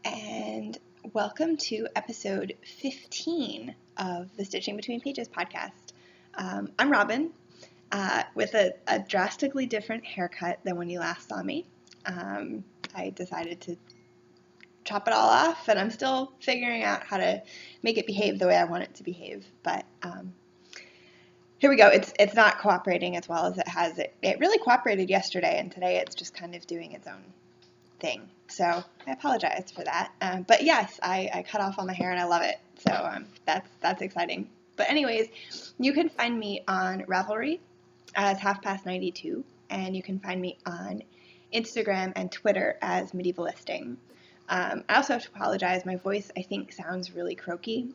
and welcome to episode 15 of the Stitching Between Pages podcast. I'm Robin, with a drastically different haircut than when you last saw me. I decided to chop it all off, and I'm still figuring out how to make it behave the way I want it to behave, but here we go. It's not cooperating as well as it has. It really cooperated yesterday, and today it's just kind of doing its own thing. So I apologize for that. But yes, I cut off all my hair and I love it. So that's exciting. But anyways, you can find me on Ravelry as halfpast92, and you can find me on Instagram and Twitter as medievalisting. I also have to apologize. My voice, I think, sounds really croaky.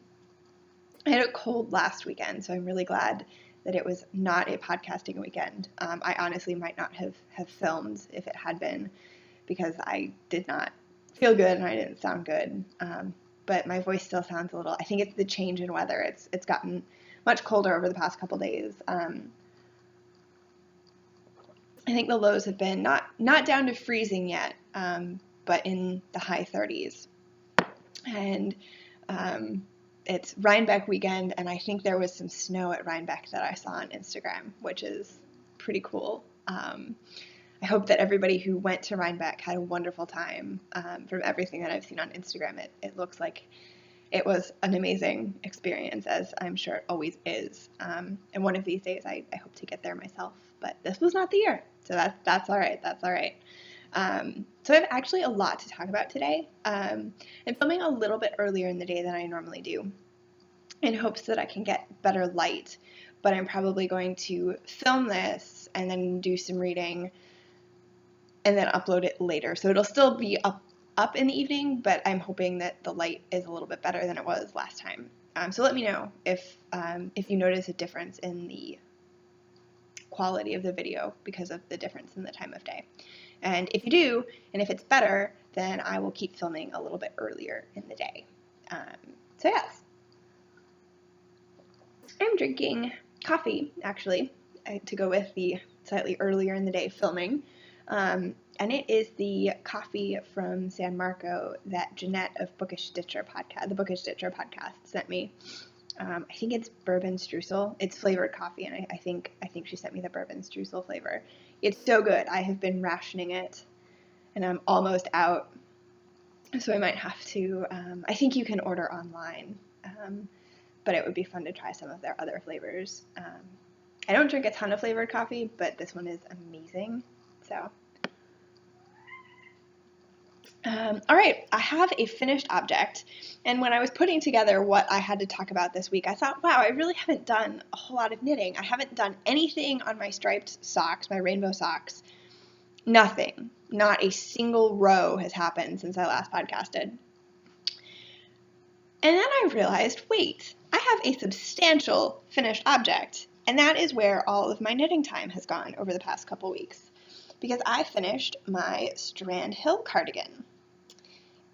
I had a cold last weekend, so I'm really glad that it was not a podcasting weekend. I honestly might not have filmed if it had been, because I did not feel good and I didn't sound good. But my voice still sounds a little, I think it's the change in weather. It's gotten much colder over the past couple days. I think the lows have been not down to freezing yet, but in the high 30s. And it's Rhinebeck weekend, and I think there was some snow at Rhinebeck that I saw on Instagram, which is pretty cool. I hope that everybody who went to Rhinebeck had a wonderful time. From everything that I've seen on Instagram, it looks like it was an amazing experience, as I'm sure it always is. And one of these days, I hope to get there myself. But this was not the year, so that's all right. That's all right. So I have actually a lot to talk about today. I'm filming a little bit earlier in the day than I normally do, in hopes that I can get better light. But I'm probably going to film this and then do some reading and then upload it later. So it'll still be up in the evening, but I'm hoping that the light is a little bit better than it was last time. So let me know if you notice a difference in the quality of the video because of the difference in the time of day. And if you do, and if it's better, then I will keep filming a little bit earlier in the day. So yes, I'm drinking coffee, actually, to go with the slightly earlier in the day filming. And it is the coffee from San Marco that Jeanette of the Bookish Stitcher podcast sent me. I think it's bourbon streusel. It's flavored coffee, and I think she sent me the bourbon streusel flavor. It's so good. I have been rationing it, and I'm almost out. So I might have to. I think you can order online, but it would be fun to try some of their other flavors. I don't drink a ton of flavored coffee, but this one is amazing. So. All right, I have a finished object, and when I was putting together what I had to talk about this week, I thought, wow, I really haven't done a whole lot of knitting. I haven't done anything on my striped socks, my rainbow socks. Nothing. Not a single row has happened since I last podcasted. And then I realized, wait, I have a substantial finished object, and that is where all of my knitting time has gone over the past couple weeks, because I finished my Strand Hill cardigan.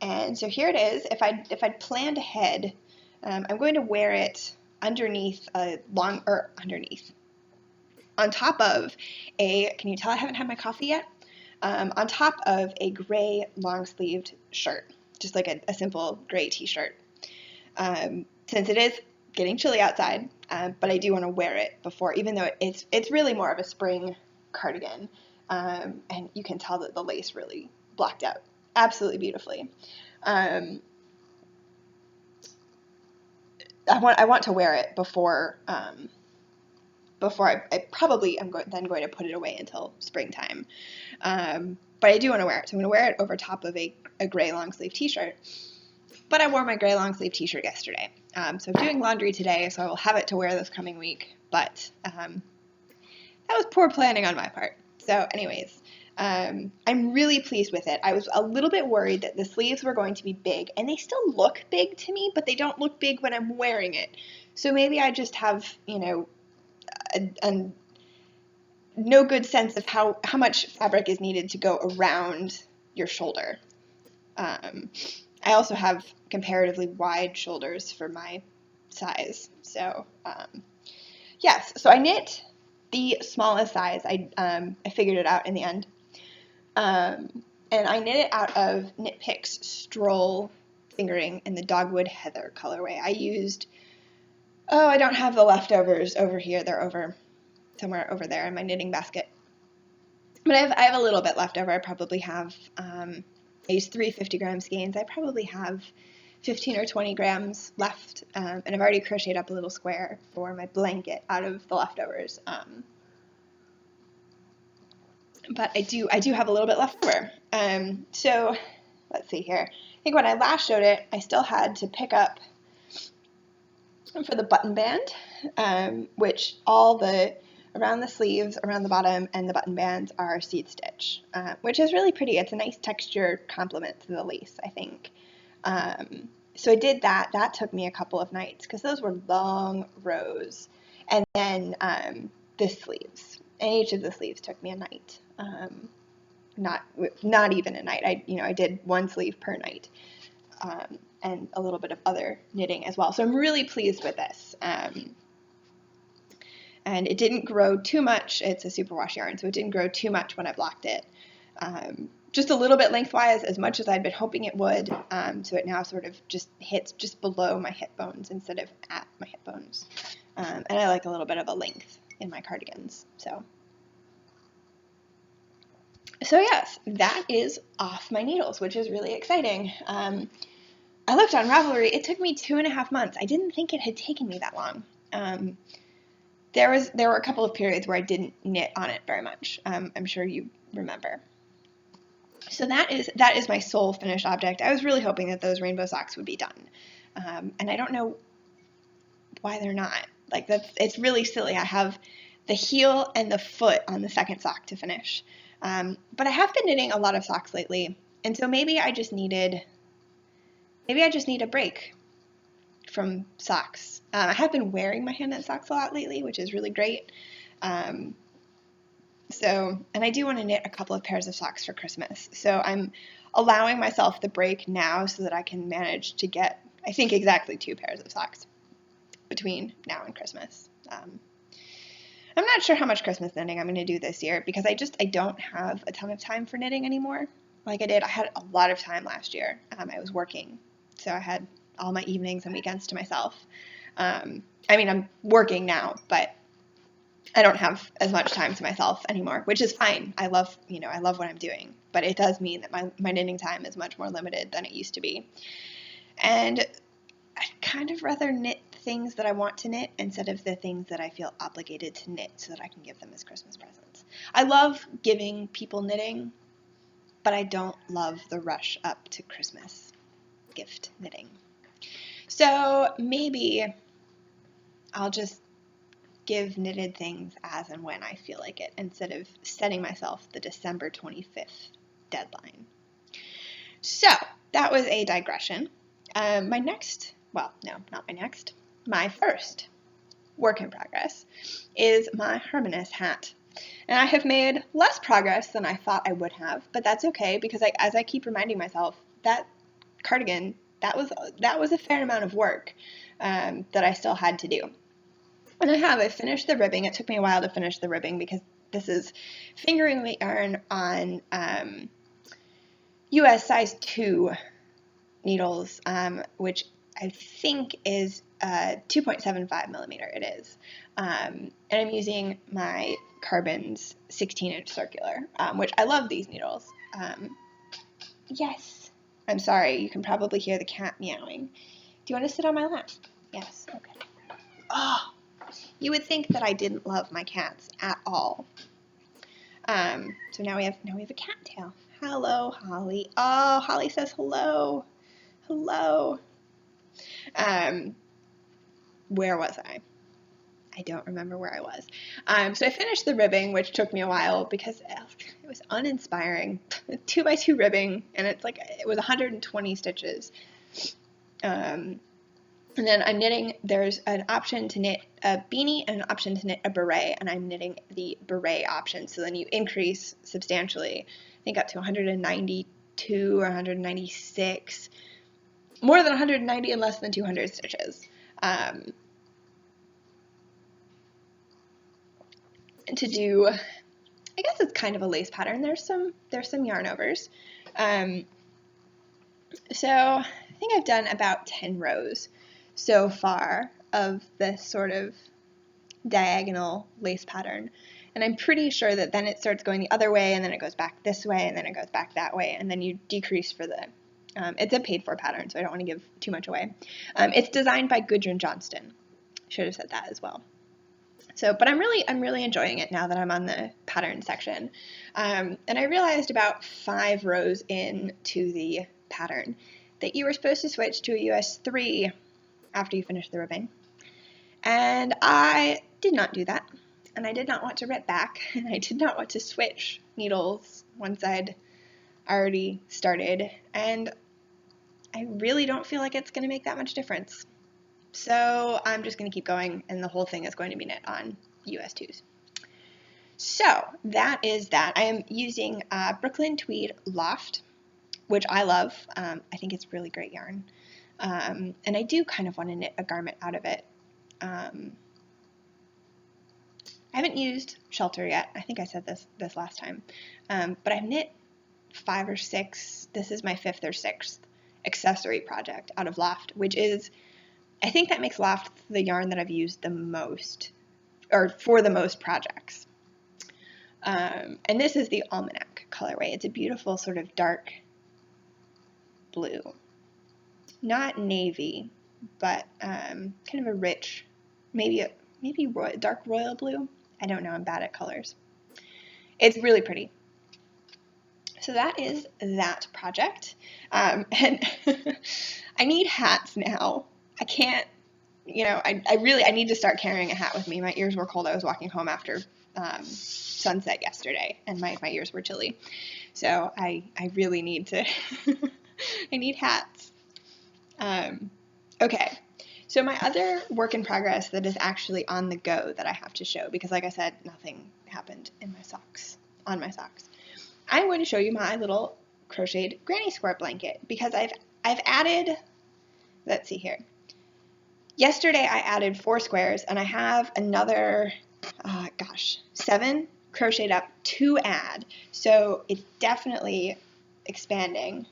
And so here it is. If I'd planned ahead, I'm going to wear it underneath on top of a, can you tell I haven't had my coffee yet? On top of a gray long-sleeved shirt, just like a simple gray t-shirt. Since it is getting chilly outside, but I do want to wear it before, even though it's really more of a spring cardigan. And you can tell that the lace really blocked out absolutely beautifully. I want to wear it before I probably am going to put it away until springtime. But I do want to wear it. So I'm going to wear it over top of a gray long sleeve t-shirt. But I wore my gray long sleeve t-shirt yesterday. So I'm doing laundry today, so I will have it to wear this coming week. But that was poor planning on my part. So anyways, I'm really pleased with it. I was a little bit worried that the sleeves were going to be big, and they still look big to me, but they don't look big when I'm wearing it. So maybe I just have, a no good sense of how much fabric is needed to go around your shoulder. I also have comparatively wide shoulders for my size. So, yes, so I knit the smallest size. I figured it out in the end. And I knit it out of Knit Picks Stroll fingering in the Dogwood Heather colorway. I used, oh, I don't have the leftovers over here. They're over somewhere over there in my knitting basket. But I have a little bit left over. I probably have, I used 3 50-gram skeins. I probably have 15 or 20 grams left, and I've already crocheted up a little square for my blanket out of the leftovers. But I do have a little bit left over. So let's see here. I think when I last showed it, I still had to pick up for the button band, which all the around the sleeves, around the bottom, and the button bands are seed stitch, which is really pretty. It's a nice texture complement to the lace, I think. So I did that. That took me a couple of nights because those were long rows. And then the sleeves, and each of the sleeves took me a night. Not even a night. I did one sleeve per night, and a little bit of other knitting as well. So I'm really pleased with this. And it didn't grow too much. It's a superwash yarn, so it didn't grow too much when I blocked it. Just a little bit lengthwise, as much as I'd been hoping it would. So it now sort of just hits just below my hip bones instead of at my hip bones. And I like a little bit of a length in my cardigans. So yes, that is off my needles, which is really exciting. I looked on Ravelry. It took me 2.5 months. I didn't think it had taken me that long. There were a couple of periods where I didn't knit on it very much. I'm sure you remember. So that is my sole finished object. I was really hoping that those rainbow socks would be done, and I don't know why they're not. Like it's really silly. I have the heel and the foot on the second sock to finish, but I have been knitting a lot of socks lately, and so maybe I just need a break from socks. I have been wearing my hand knit socks a lot lately, which is really great. And I do want to knit a couple of pairs of socks for Christmas. So I'm allowing myself the break now so that I can manage to get, I think, exactly 2 pairs of socks between now and Christmas. I'm not sure how much Christmas knitting I'm going to do this year because I don't have a ton of time for knitting anymore. Like I did, I had a lot of time last year. I was working, so I had all my evenings and weekends to myself. I'm working now, but I don't have as much time to myself anymore, which is fine. I love what I'm doing, but it does mean that my knitting time is much more limited than it used to be. And I'd kind of rather knit things that I want to knit instead of the things that I feel obligated to knit so that I can give them as Christmas presents. I love giving people knitting, but I don't love the rush up to Christmas gift knitting. So maybe I'll just give knitted things as and when I feel like it instead of setting myself the December 25th deadline. So that was a digression. My first work in progress is my Harmonist hat. And I have made less progress than I thought I would have, but that's okay because as I keep reminding myself, that cardigan, that was a fair amount of work that I still had to do. And I finished the ribbing. It took me a while to finish the ribbing because this is fingering weight yarn on US size 2 needles, which I think is 2.75 millimeter it is. And I'm using my Carbon's 16-inch circular, which I love these needles. Yes, I'm sorry, you can probably hear the cat meowing. Do you want to sit on my lap? Yes, okay. Oh, you would think that I didn't love my cats at all. So now we have a cattail. Hello, Holly. Oh, Holly says hello. Hello. Where was I? I don't remember where I was. So I finished the ribbing, which took me a while because it was uninspiring. 2x2 ribbing, and it was 120 stitches. And then I'm knitting, there's an option to knit a beanie and an option to knit a beret, and I'm knitting the beret option. So then you increase substantially, I think up to 192 or 196, more than 190 and less than 200 stitches. To do, I guess it's kind of a lace pattern. There's some yarn overs. Um, so I think I've done about 10 rows so far of this sort of diagonal lace pattern. And I'm pretty sure that then it starts going the other way, and then it goes back this way, and then it goes back that way, and then you decrease for the, it's a paid for pattern, so I don't want to give too much away. It's designed by Gudrun Johnston. Should have said that as well. So, but I'm really enjoying it now that I'm on the pattern section. And I realized about 5 rows into the pattern that you were supposed to switch to a US 3 after you finish the ribbing. And I did not do that. And I did not want to rip back, and I did not want to switch needles once I'd already started. And I really don't feel like it's going to make that much difference. So I'm just going to keep going, and the whole thing is going to be knit on US 2s. So that is that. I am using Brooklyn Tweed Loft, which I love. I think it's really great yarn. And I do kind of want to knit a garment out of it. I haven't used Shelter yet. I think I said this last time. But I've knit 5 or 6. This is my 5th or 6th accessory project out of Loft, which is, I think that makes Loft the yarn that I've used the most, or for the most projects. And this is the Almanac colorway. It's a beautiful sort of dark blue. Not navy, but kind of a rich, maybe dark royal blue. I don't know, I'm bad at colors. It's really pretty. So that is that project. And I need hats now. I can't, I need to start carrying a hat with me. My ears were cold. I was walking home after sunset yesterday, and my ears were chilly. So I really need to, I need hats. Okay. So my other work in progress that is actually on the go that I have to show, because like I said, nothing happened in my socks, on my socks. I'm going to show you my little crocheted granny square blanket, because I've added, let's see here. Yesterday I added 4 squares, and I have another, 7 crocheted up to add. So it's definitely expanding.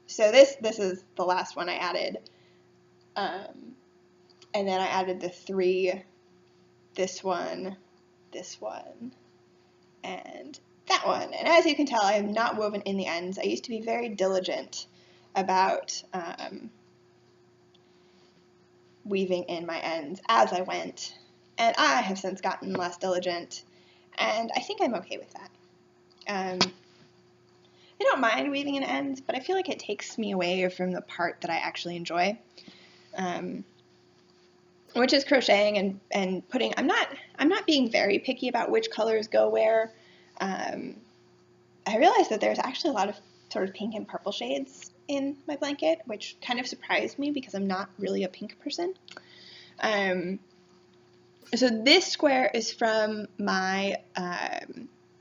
So this is the last one I added, and then I added the 3, this one, and that one. And as you can tell, I am not woven in the ends. I used to be very diligent about weaving in my ends as I went, and I have since gotten less diligent, and I think I'm okay with that. I don't mind weaving in ends, but I feel like it takes me away from the part that I actually enjoy, which is crocheting and putting. I'm not being very picky about which colors go where. I realized that there's actually a lot of sort of pink and purple shades in my blanket, which kind of surprised me because I'm not really a pink person. So this square is from my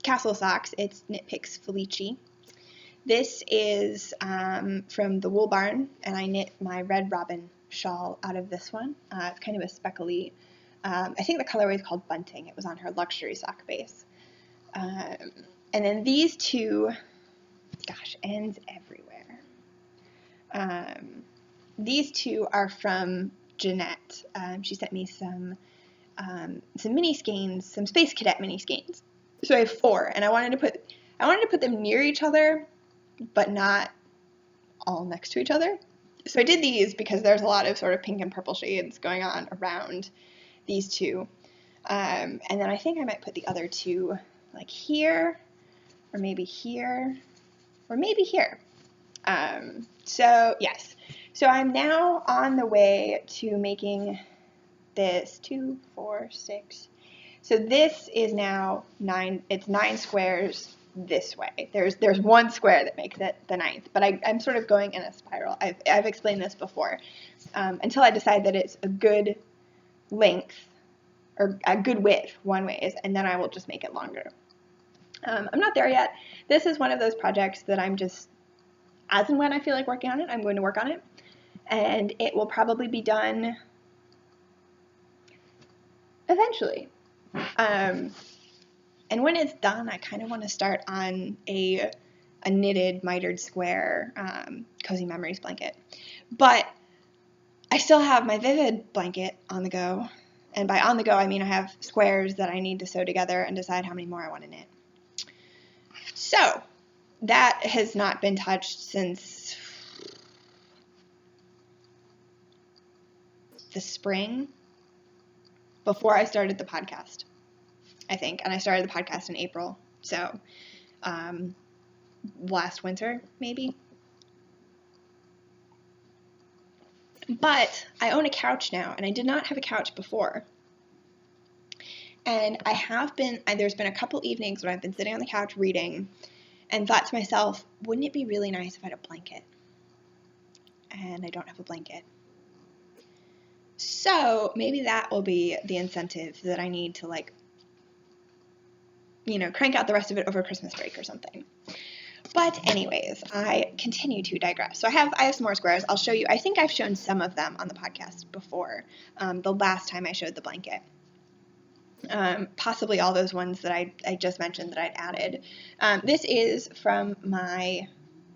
Castle Socks. It's Knit Picks Felici. This is from the Wool Barn, and I knit my Red Robin shawl out of this one. It's kind of a speckly, I think the colorway is called Bunting. It was on her luxury sock base. And then these 2, gosh, ends everywhere. These 2 are from Jeanette. She sent me some mini skeins, some Space Cadet mini skeins. So I have 4, and I wanted to put them near each other, but not all next to each other. So I did these because there's a lot of sort of pink and purple shades going on around these 2. And then I think I might put the other 2 like here, or maybe here, or maybe here. So yes. So I'm now on the way to making this 2, 4, 6. So this is now 9, it's 9 squares this way. There's 1 square that makes it the 9th, but I'm sort of going in a spiral. I've explained this before, until I decide that it's a good length, or a good width one ways, and then I will just make it longer. I'm not there yet. This is one of those projects that I'm just, as and when I feel like working on it, I'm going to work on it, and it will probably be done eventually. And when it's done, I kind of want to start on a knitted mitered square Cozy Memories blanket. But I still have my Vivid blanket on the go. And by on the go, I mean I have squares that I need to sew together and decide how many more I want to knit. So that has not been touched since the spring, before I started the podcast, I think. And I started the podcast in April. So last winter, maybe. But I own a couch now, and I did not have a couch before. And there's been a couple evenings when I've been sitting on the couch reading and thought to myself, wouldn't it be really nice if I had a blanket? And I don't have a blanket. So maybe that will be the incentive that I need to, like, crank out the rest of it over Christmas break or something. But anyways, I continue to digress. So I have some more squares. I'll show you. I think I've shown some of them on the podcast before, the last time I showed the blanket. Possibly all those ones that I just mentioned that I'd added. This is from my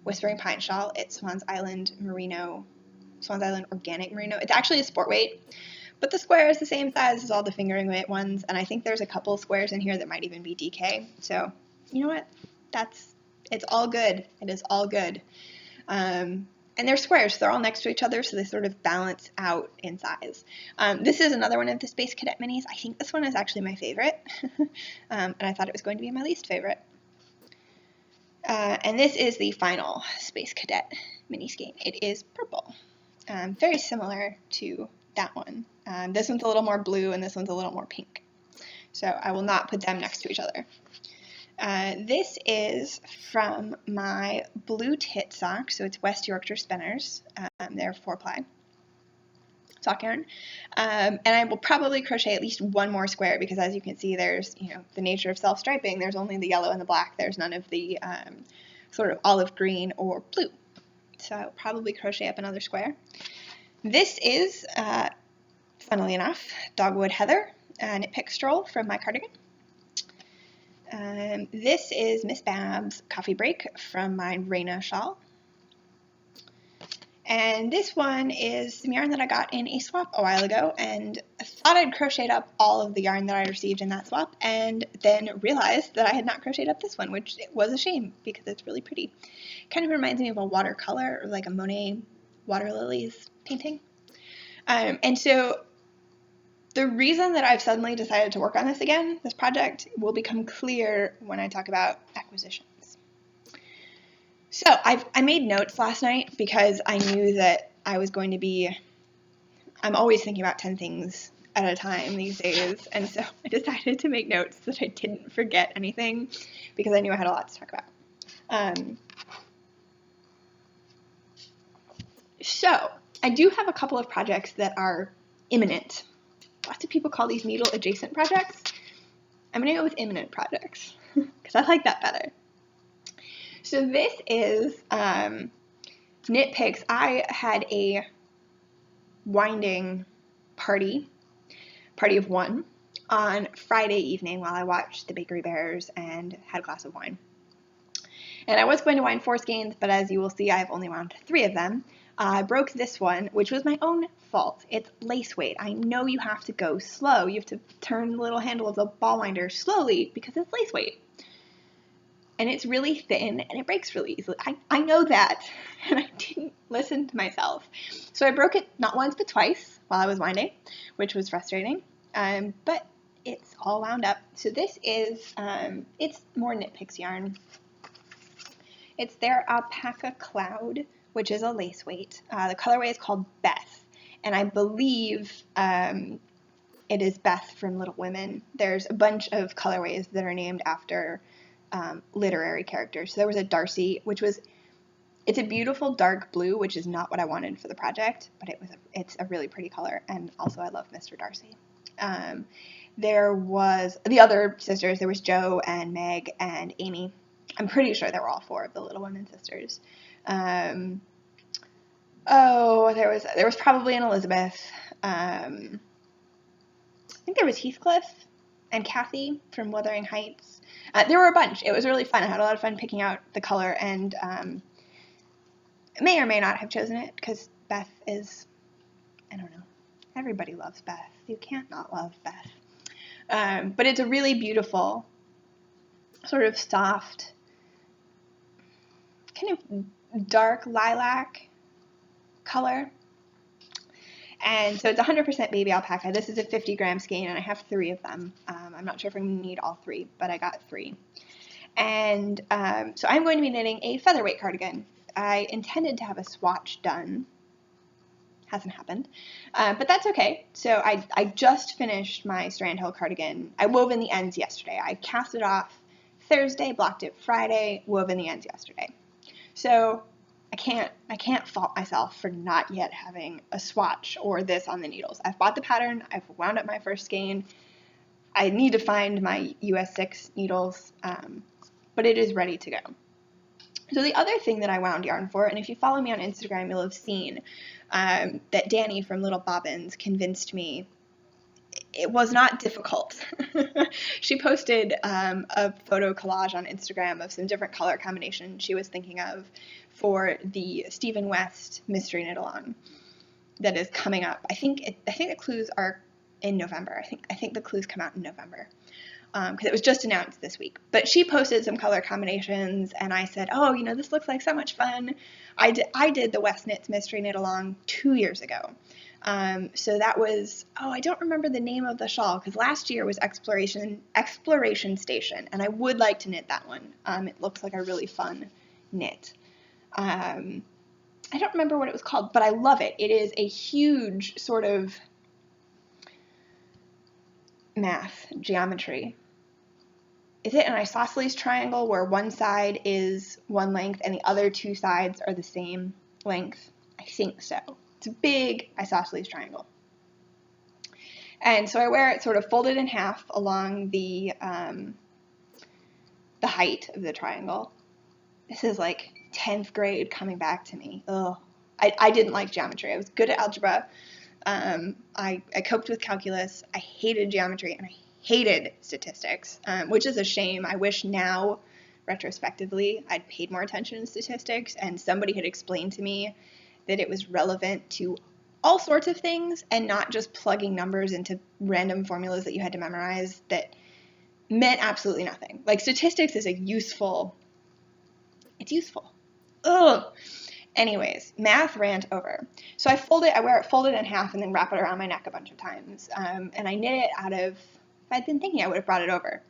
Whispering Pine shawl. It's Swans Island Organic Merino. It's actually a sport weight, but the square is the same size as all the fingering weight ones, and I think there's a couple squares in here that might even be DK. So, you know what? It's all good. It is all good. And they're squares. So they're all next to each other, so they sort of balance out in size. This is another one of the Space Cadet minis. I think this one is actually my favorite, and I thought it was going to be my least favorite. And this is the final Space Cadet mini skein. It is purple. Very similar to that one. This one's a little more blue, and this one's a little more pink. So I will not put them next to each other. This is from my blue tit sock, so it's West Yorkshire Spinners. They're 4-ply sock yarn. And I will probably crochet at least one more square because, as you can see, there's, the nature of self-striping. There's only the yellow and the black. There's none of the sort of olive green or blue. So I'll probably crochet up another square. This is, funnily enough, Dogwood Heather knit pick stroll from my cardigan. This is Miss Bab's Coffee Break from my Raina shawl. And this one is some yarn that I got in a swap a while ago, and I thought I'd crocheted up all of the yarn that I received in that swap, and then realized that I had not crocheted up this one, which was a shame because it's really pretty. Kind of reminds me of a watercolor or like a Monet water lilies painting. And so the reason that I've suddenly decided to work on this again, this project, will become clear when I talk about acquisitions. So I made notes last night because I knew that I was going to be, I'm always thinking about 10 things at a time these days, and so I decided to make notes so that I didn't forget anything because I knew I had a lot to talk about. So I do have a couple of projects that are imminent. Lots of people call these needle adjacent projects. I'm going to go with imminent projects because I like that better. So this is Knit Picks. I had a winding party of one, on Friday evening while I watched the Bakery Bears and had a glass of wine. And I was going to wind 4 skeins, but as you will see, I've only wound 3 of them. I broke this one, which was my own fault. It's lace weight. I know you have to go slow. You have to turn the little handle of the ball winder slowly because it's lace weight. And it's really thin and it breaks really easily. I know that, and I didn't listen to myself. So I broke it not once but twice while I was winding, which was frustrating. But it's all wound up. So this is, it's more Knit Picks yarn. It's their Alpaca Cloud, which is a lace weight. The colorway is called Beth, and I believe it is Beth from Little Women. There's a bunch of colorways that are named after literary characters. So there was a Darcy, it's a beautiful dark blue, which is not what I wanted for the project, but it's a really pretty color, and also I love Mr. Darcy. There was the other sisters. There was Jo and Meg and Amy. I'm pretty sure there were all 4 of the Little Women sisters. There was probably an Elizabeth. I think there was Heathcliff and Kathy from Wuthering Heights. There were a bunch. It was really fun. I had a lot of fun picking out the color, and may or may not have chosen it because Beth is, I don't know, everybody loves Beth. You can't not love Beth. But it's a really beautiful, sort of soft, kind of dark lilac color. And so it's 100% baby alpaca. This is a 50-gram skein, and I have 3 of them. I'm not sure if I'm going to need all 3, but I got 3. And so I'm going to be knitting a featherweight cardigan. I intended to have a swatch done. Hasn't happened, but that's okay. So I just finished my Strandhill cardigan. I wove in the ends yesterday. I cast it off Thursday, blocked it Friday, wove in the ends yesterday. So I can't fault myself for not yet having a swatch or this on the needles. I've bought the pattern. I've wound up my first skein. I need to find my US 6 needles, but it is ready to go. So the other thing that I wound yarn for, and if you follow me on Instagram, you'll have seen that Danny from Little Bobbins convinced me it was not difficult. She posted a photo collage on Instagram of some different color combinations she was thinking of for the Stephen West Mystery Knit Along that is coming up. I think the clues are in November. I think the clues come out in November because it was just announced this week. But she posted some color combinations, and I said, oh, this looks like so much fun. I did the West Knits Mystery Knit Along 2 years ago. So that was, I don't remember the name of the shawl because last year was Exploration Station, and I would like to knit that one. It looks like a really fun knit. I don't remember what it was called, but I love it. It is a huge sort of geometry. Is it an isosceles triangle where one side is one length and the other 2 sides are the same length? I think so. It's a big isosceles triangle. And so I wear it sort of folded in half along the height of the triangle. This is like 10th grade coming back to me. Ugh. I didn't like geometry. I was good at algebra. I coped with calculus. I hated geometry, and I hated statistics, which is a shame. I wish now, retrospectively, I'd paid more attention to statistics, and somebody had explained to me that it was relevant to all sorts of things and not just plugging numbers into random formulas that you had to memorize that meant absolutely nothing. Like, statistics is it's useful. Ugh. Anyways, math rant over. So I wear it folded in half and then wrap it around my neck a bunch of times. And I knit it out of, if I'd been thinking I would have brought it over,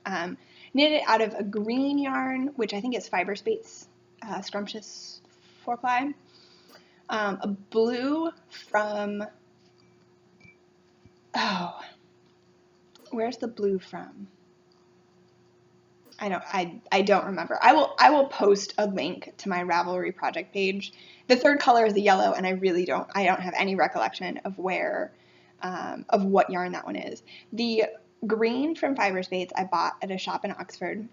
knit it out of a green yarn, which I think is Fiber Spates Scrumptious 4-ply, a blue from, where's the blue from? I don't remember. I will post a link to my Ravelry project page. The third color is the yellow, and I don't have any recollection of of what yarn that one is. The green from Fiber Spates I bought at a shop in Oxford.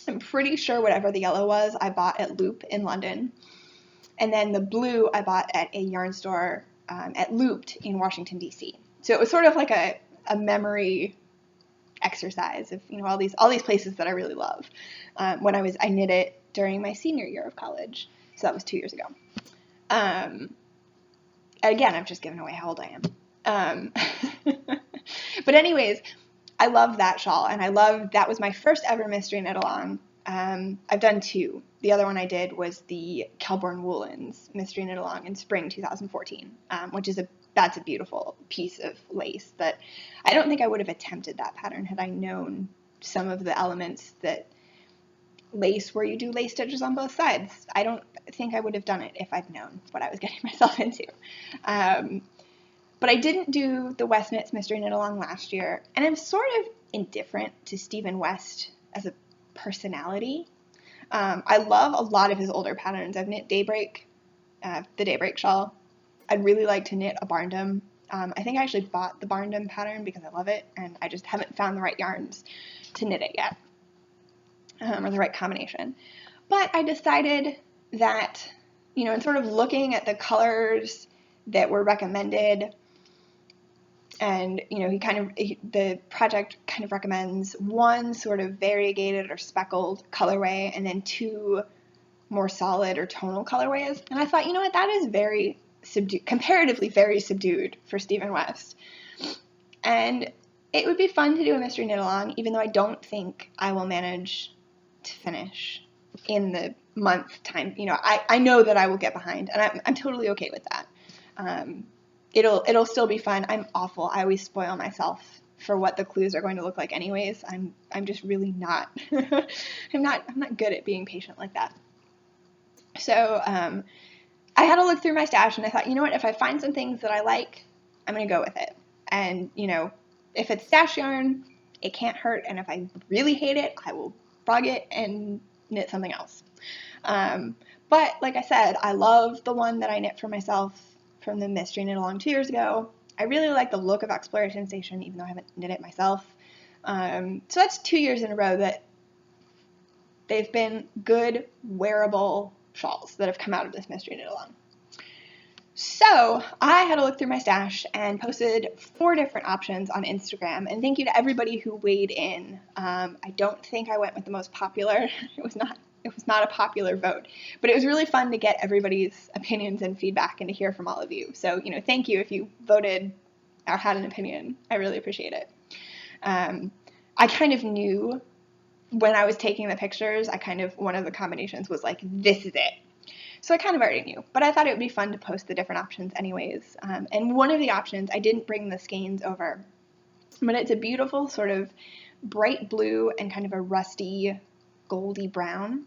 I'm pretty sure whatever the yellow was I bought at Loop in London. And then the blue I bought at a yarn store at Looped in Washington, D.C. So it was sort of like a memory exercise of all these places that I really love. I knit it during my senior year of college, so that was 2 years ago. Again, I've just given away how old I am. But anyways, I love that shawl, and that was my first ever mystery knit along. I've done 2. The other one I did was the Kelbourne Woolens mystery knit along in spring 2014, which is that's a beautiful piece of lace that I don't think I would have attempted that pattern had I known some of the elements that lace where you do lace stitches on both sides. I don't think I would have done it if I'd known what I was getting myself into. But I didn't do the West Knits Mystery Knit Along last year, and I'm sort of indifferent to Stephen West as a personality. I love a lot of his older patterns. I've knit Daybreak, the Daybreak shawl. I'd really like to knit a Barndom. I think I actually bought the Barndom pattern because I love it, and I just haven't found the right yarns to knit it yet, or the right combination. But I decided that, in sort of looking at the colors that were recommended, and, the project kind of recommends one sort of variegated or speckled colorway and then two more solid or tonal colorways. And I thought, you know what, that is very subdued, comparatively very subdued for Stephen West. And it would be fun to do a mystery knit along, even though I don't think I will manage to finish in the month time. You know, I know that I will get behind, and I'm totally okay with that. It'll still be fun. I'm awful. I always spoil myself for what the clues are going to look like anyways. I'm just really not I'm not good at being patient like that. So I had to look through my stash, and I thought, you know what, if I find some things that I like, I'm going to go with it. And, you know, if it's stash yarn, it can't hurt, and if I really hate it, I will frog it and knit something else. But like I said, I love the one that I knit for myself from the mystery knit along 2 years ago. I really like the look of Exploration Station, even though I haven't knit it myself. So that's 2 years in a row that they've been good, wearable shawls that have come out of this mystery knit along. So I had to look through my stash and posted 4 different options on Instagram, and thank you to everybody who weighed in. I don't think I went with the most popular. It was not a popular vote, but it was really fun to get everybody's opinions and feedback and to hear from all of you. So, you know, thank you if you voted or had an opinion. I really appreciate it. I kind of knew when I was taking the pictures, one of the combinations was like, this is it. So I kind of already knew, but I thought it would be fun to post the different options anyways. And one of the options, I didn't bring the skeins over, but it's a beautiful sort of bright blue and kind of a rusty goldy brown.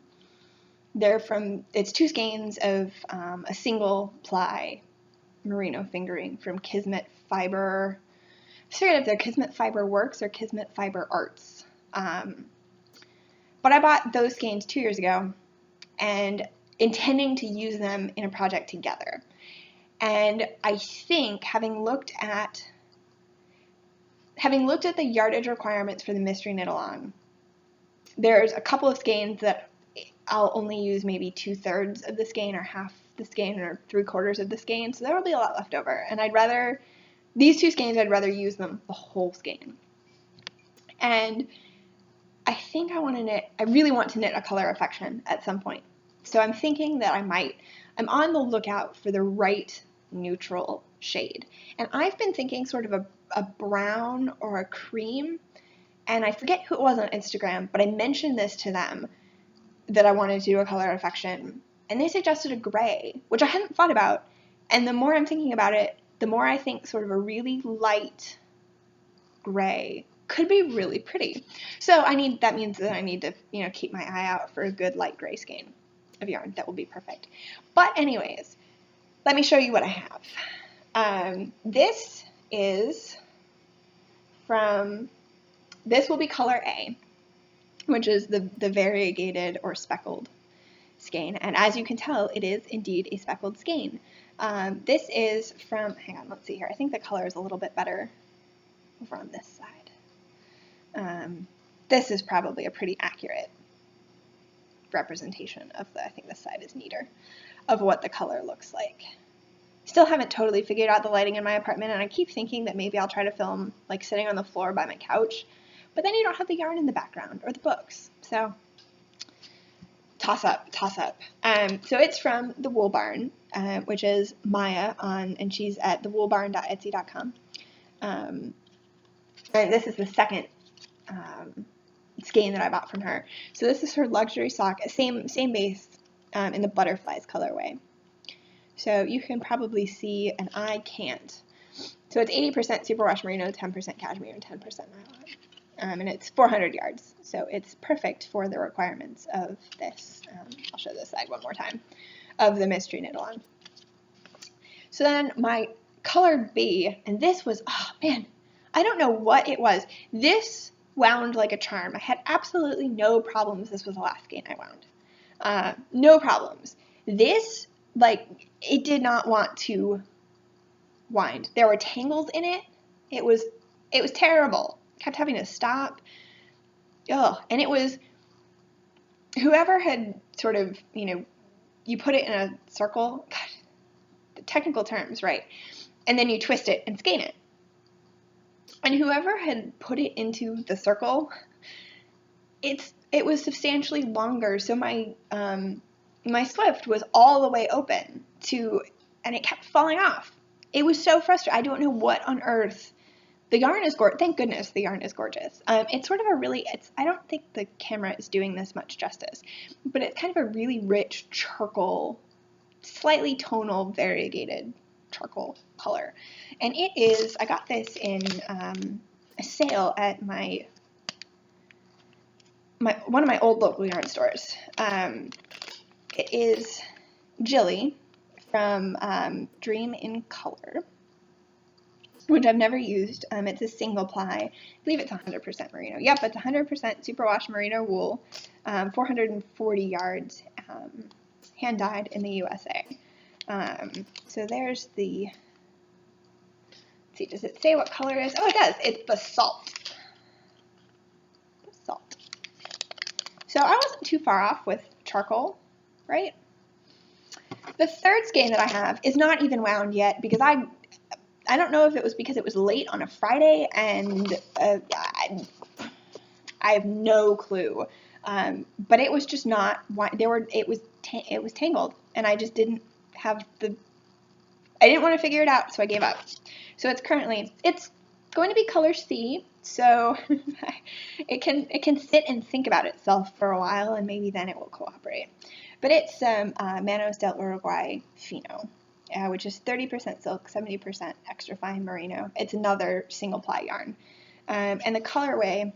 It's 2 skeins of a single ply merino fingering from Kismet Fiber. I forget if they're Kismet Fiber Works or Kismet Fiber Arts. But I bought those skeins 2 years ago and intending to use them in a project together. And I think having looked at the yardage requirements for the mystery knit along, there's a couple of skeins that I'll only use maybe 2/3 of the skein or half the skein or 3/4 of the skein, so there will be a lot left over. And these 2 skeins, I'd rather use them the whole skein. And I think I really want to knit a color affection at some point. So I'm thinking that I'm on the lookout for the right neutral shade. And I've been thinking sort of a brown or a cream, and I forget who it was on Instagram, but I mentioned this to them that I wanted to do a color affection, and they suggested a gray, which I hadn't thought about. And the more I'm thinking about it, the more I think sort of a really light gray could be really pretty. So that means that I need to, you know, keep my eye out for a good light gray skein of yarn. That will be perfect. But anyways, let me show you what I have. This will be color A, which is the variegated or speckled skein. And as you can tell, it is indeed a speckled skein. This is from, hang on, let's see here. I think the color is a little bit better over on this side. This is probably a pretty accurate representation of I think this side is neater, of what the color looks like. Still haven't totally figured out the lighting in my apartment, and I keep thinking that maybe I'll try to film like sitting on the floor by my couch, but then you don't have the yarn in the background or the books. So toss up. So it's from the Wool Barn, which is Maya and she's at thewoolbarn.etsy.com. And this is the second skein that I bought from her. So this is her luxury sock, same base in the butterflies colorway. So you can probably see, and I can't. So it's 80% superwash merino, 10% cashmere, and 10% nylon. And it's 400 yards. So it's perfect for the requirements of this. I'll show this side one more time, of the mystery knit along. So then my color B, and this was, oh man, I don't know what it was. This wound like a charm. I had absolutely no problems. This was the last skein I wound. No problems. This, it did not want to wind. There were tangles in it. It was terrible. Kept having to stop. Ugh. And it was, whoever had sort of, you put it in a circle, God, the technical terms, right? And then you twist it and skein it. And whoever had put it into the circle, it was substantially longer, so my my Swift was all the way open and it kept falling off. It was so frustrating. I don't know what on earth. The yarn is gorgeous. Thank goodness the yarn is gorgeous. It's sort of I don't think the camera is doing this much justice, but it's kind of a really rich charcoal, slightly tonal, variegated charcoal color. And I got this in a sale at one of my old local yarn stores. It is Jilly from Dream in Color, which I've never used. It's a single ply. I believe it's 100% merino. Yep, it's 100% superwash merino wool, 440 yards, hand dyed in the USA. So there's let's see, does it say what color it is? Oh, it does. It's basalt. Basalt. So I wasn't too far off with charcoal, right? The third skein that I have is not even wound yet because I don't know if it was because it was late on a Friday and I have no clue. But it was just not. It was tangled, and I just didn't have I didn't want to figure it out, so I gave up. So it's going to be color C, so it can sit and think about itself for a while, and maybe then it will cooperate. But it's Manos del Uruguay Fino, which is 30% silk, 70% extra fine merino. It's another single ply yarn, and the colorway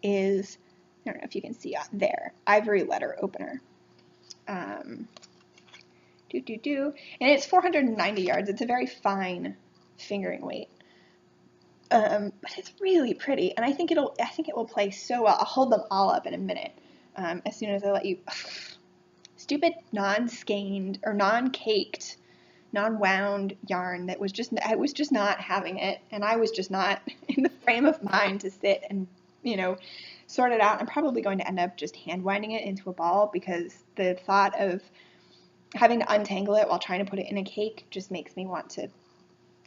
is, I don't know if you can see there, ivory letter opener. And it's 490 yards. It's a very fine fingering weight. But it's really pretty, and I think it will play so well. I'll hold them all up in a minute, as soon as I let you. Stupid non-skeined or non-caked, non-wound yarn I was just not having it, and I was just not in the frame of mind to sit and, sort it out. I'm probably going to end up just hand winding it into a ball because the thought of having to untangle it while trying to put it in a cake just makes me want to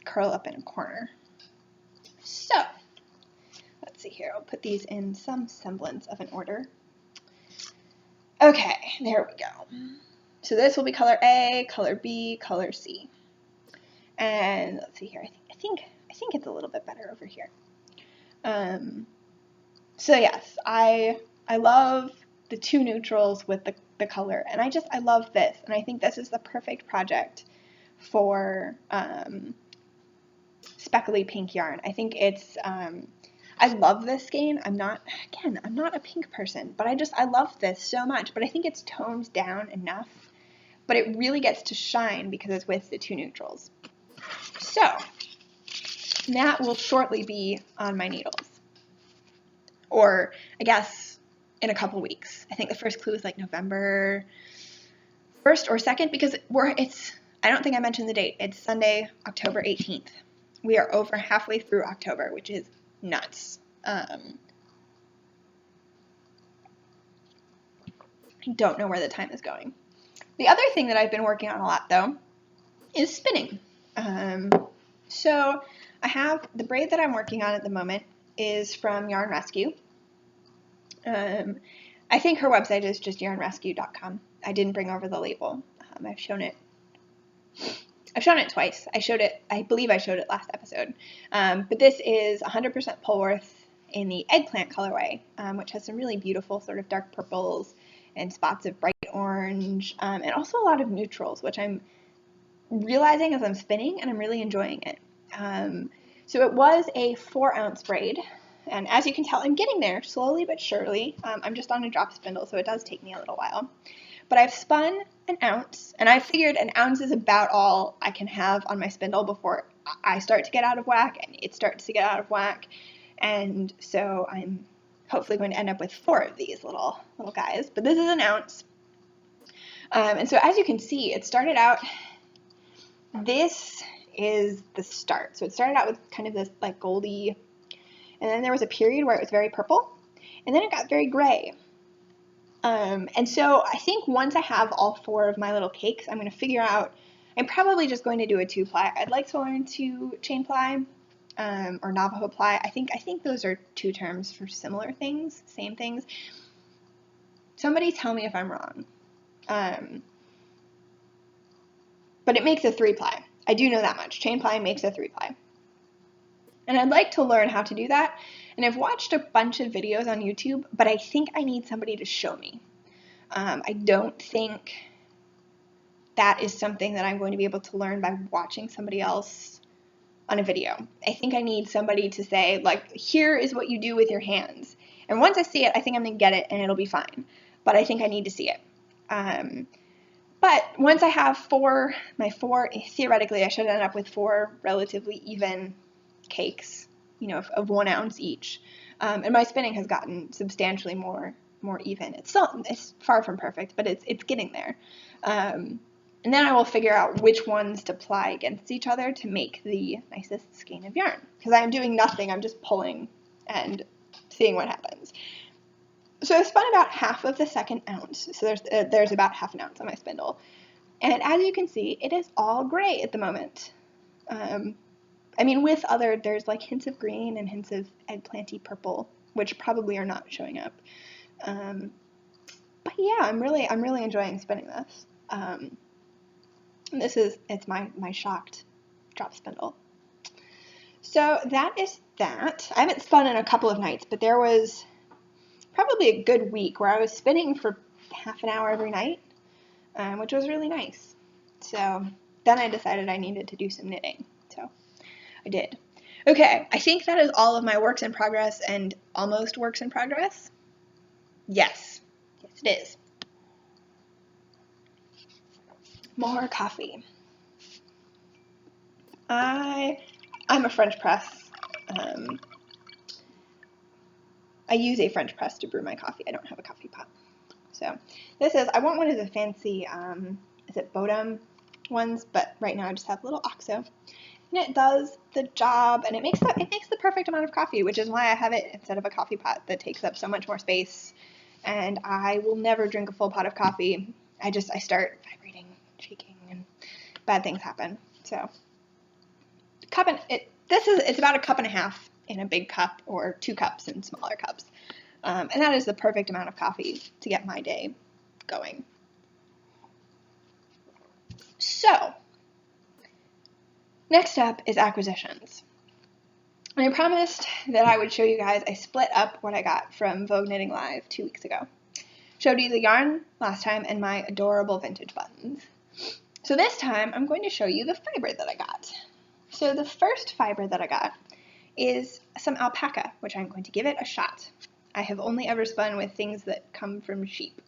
curl up in a corner. So, let's see here. I'll put these in some semblance of an order. Okay, there we go. So this will be color A, color B, color C. And let's see here. I think it's a little bit better over here. So yes, I love the two neutrals with the color, and I love this, and I think this is the perfect project for speckly pink yarn. I think it's I love this skein. I'm not a pink person, but I love this so much, but I think it's toned down enough, but it really gets to shine because it's with the two neutrals. So that will shortly be on my needles, or I guess in a couple weeks. I think the first clue is like November 1st or 2nd, because I don't think I mentioned the date. It's Sunday, October 18th. We are over halfway through October, which is nuts. I don't know where the time is going. The other thing that I've been working on a lot, though, is spinning. So I have the braid that I'm working on at the moment is from Yarn Rescue. I think her website is just yarnrescue.com. I didn't bring over the label. I've shown it twice. I believe I showed it last episode. But this is 100% Polworth in the eggplant colorway, which has some really beautiful sort of dark purples and spots of bright orange, and also a lot of neutrals, which I'm realizing as I'm spinning, and I'm really enjoying it. So it was a 4-ounce braid, and as you can tell, I'm getting there slowly but surely. I'm just on a drop spindle, so it does take me a little while. But I've spun an ounce, and I figured an ounce is about all I can have on my spindle before I start to get out of whack, and it starts to get out of whack. And so I'm hopefully going to end up with 4 of these little guys. But this is an ounce. And so as you can see, it started out, this is the start. So it started out with kind of this like goldy, and then there was a period where it was very purple, and then it got very gray. And so I think once I have all 4 of my little cakes, I'm going to figure out, I'm probably just going to do a 2-ply. I'd like to learn to chain ply, or Navajo ply. I think those are two terms for similar things, same things. Somebody tell me if I'm wrong. But it makes a 3-ply. I do know that much. Chain ply makes a 3-ply. And I'd like to learn how to do that. And I've watched a bunch of videos on YouTube, but I think I need somebody to show me. I don't think that is something that I'm going to be able to learn by watching somebody else on a video. I think I need somebody to say, like, here is what you do with your hands. And once I see it, I think I'm going to get it and it'll be fine. But I think I need to see it. But once I have my four, theoretically I should end up with 4 relatively even cakes, of 1 ounce each. And my spinning has gotten substantially more even. It's far from perfect, but it's getting there. And then I will figure out which ones to ply against each other to make the nicest skein of yarn. Because I'm doing nothing, I'm just pulling and seeing what happens. So I've spun about half of the 2nd ounce. So there's about half an ounce on my spindle. And as you can see, it is all gray at the moment. There's like hints of green and hints of eggplanty purple, which probably are not showing up. But yeah, I'm really enjoying spinning this. It's my shocked drop spindle. So that is that. I haven't spun in a couple of nights, but there was probably a good week where I was spinning for half an hour every night, which was really nice. So then I decided I needed to do some knitting. So I did. Okay, I think that is all of my works in progress and almost works in progress. Yes, it is. More coffee. I'm a French press. I use a French press to brew my coffee. I don't have a coffee pot. So I want one of the fancy, is it Bodum ones? But right now I just have a little OXO. And it does the job, and it makes the perfect amount of coffee, which is why I have it instead of a coffee pot that takes up so much more space. And I will never drink a full pot of coffee. I start vibrating, shaking, and bad things happen. So it's about 1.5 cups in a big cup, or 2 cups in smaller cups. And that is the perfect amount of coffee to get my day going. So, next up is acquisitions. And I promised that I would show you guys, I split up what I got from Vogue Knitting Live 2 weeks ago. Showed you the yarn last time and my adorable vintage buttons. So this time I'm going to show you the fiber that I got. So the first fiber that I got is some alpaca, which I'm going to give it a shot. I have only ever spun with things that come from sheep,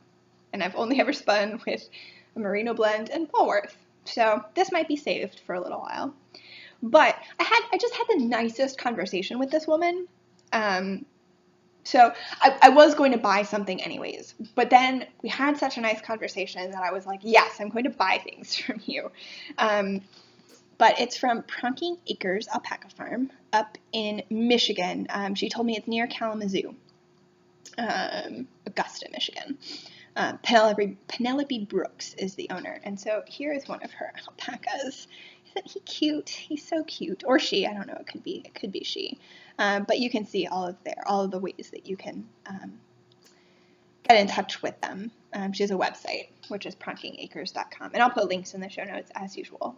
and I've only ever spun with a merino blend and Woolworth. So this might be saved for a little while. But I just had the nicest conversation with this woman. So I was going to buy something anyways, but then we had such a nice conversation that I was like, yes, I'm going to buy things from you. But it's from Pronking Acres Alpaca Farm up in Michigan. She told me it's near Kalamazoo, Augusta, Michigan. Penelope Brooks is the owner, and so here is one of her alpacas. Isn't he cute? He's so cute. Or she, I don't know, it could be she. But you can see all of the ways that you can get in touch with them. She has a website, which is pronkingacres.com, and I'll put links in the show notes as usual.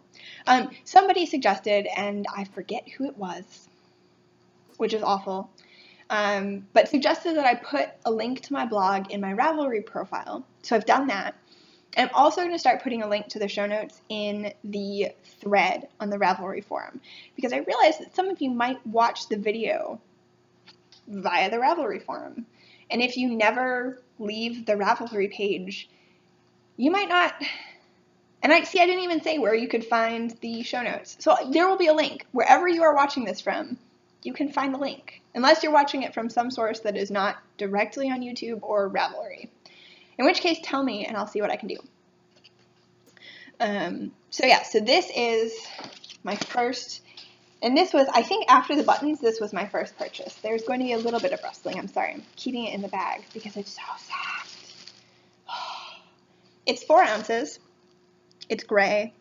Somebody suggested, and I forget who it was, which is awful, but suggested that I put a link to my blog in my Ravelry profile. So I've done that. And I'm also going to start putting a link to the show notes in the thread on the Ravelry forum, because I realized that some of you might watch the video via the Ravelry forum. And if you never leave the Ravelry page, you might not. And I didn't even say where you could find the show notes. So there will be a link. Wherever you are watching this from, you can find the link. Unless you're watching it from some source that is not directly on YouTube or Ravelry. In which case, tell me and I'll see what I can do. So this is my first, and this was, I think after the buttons, this was my first purchase. There's going to be a little bit of rustling. I'm sorry. I'm keeping it in the bag because it's so soft. It's 4 ounces. It's gray.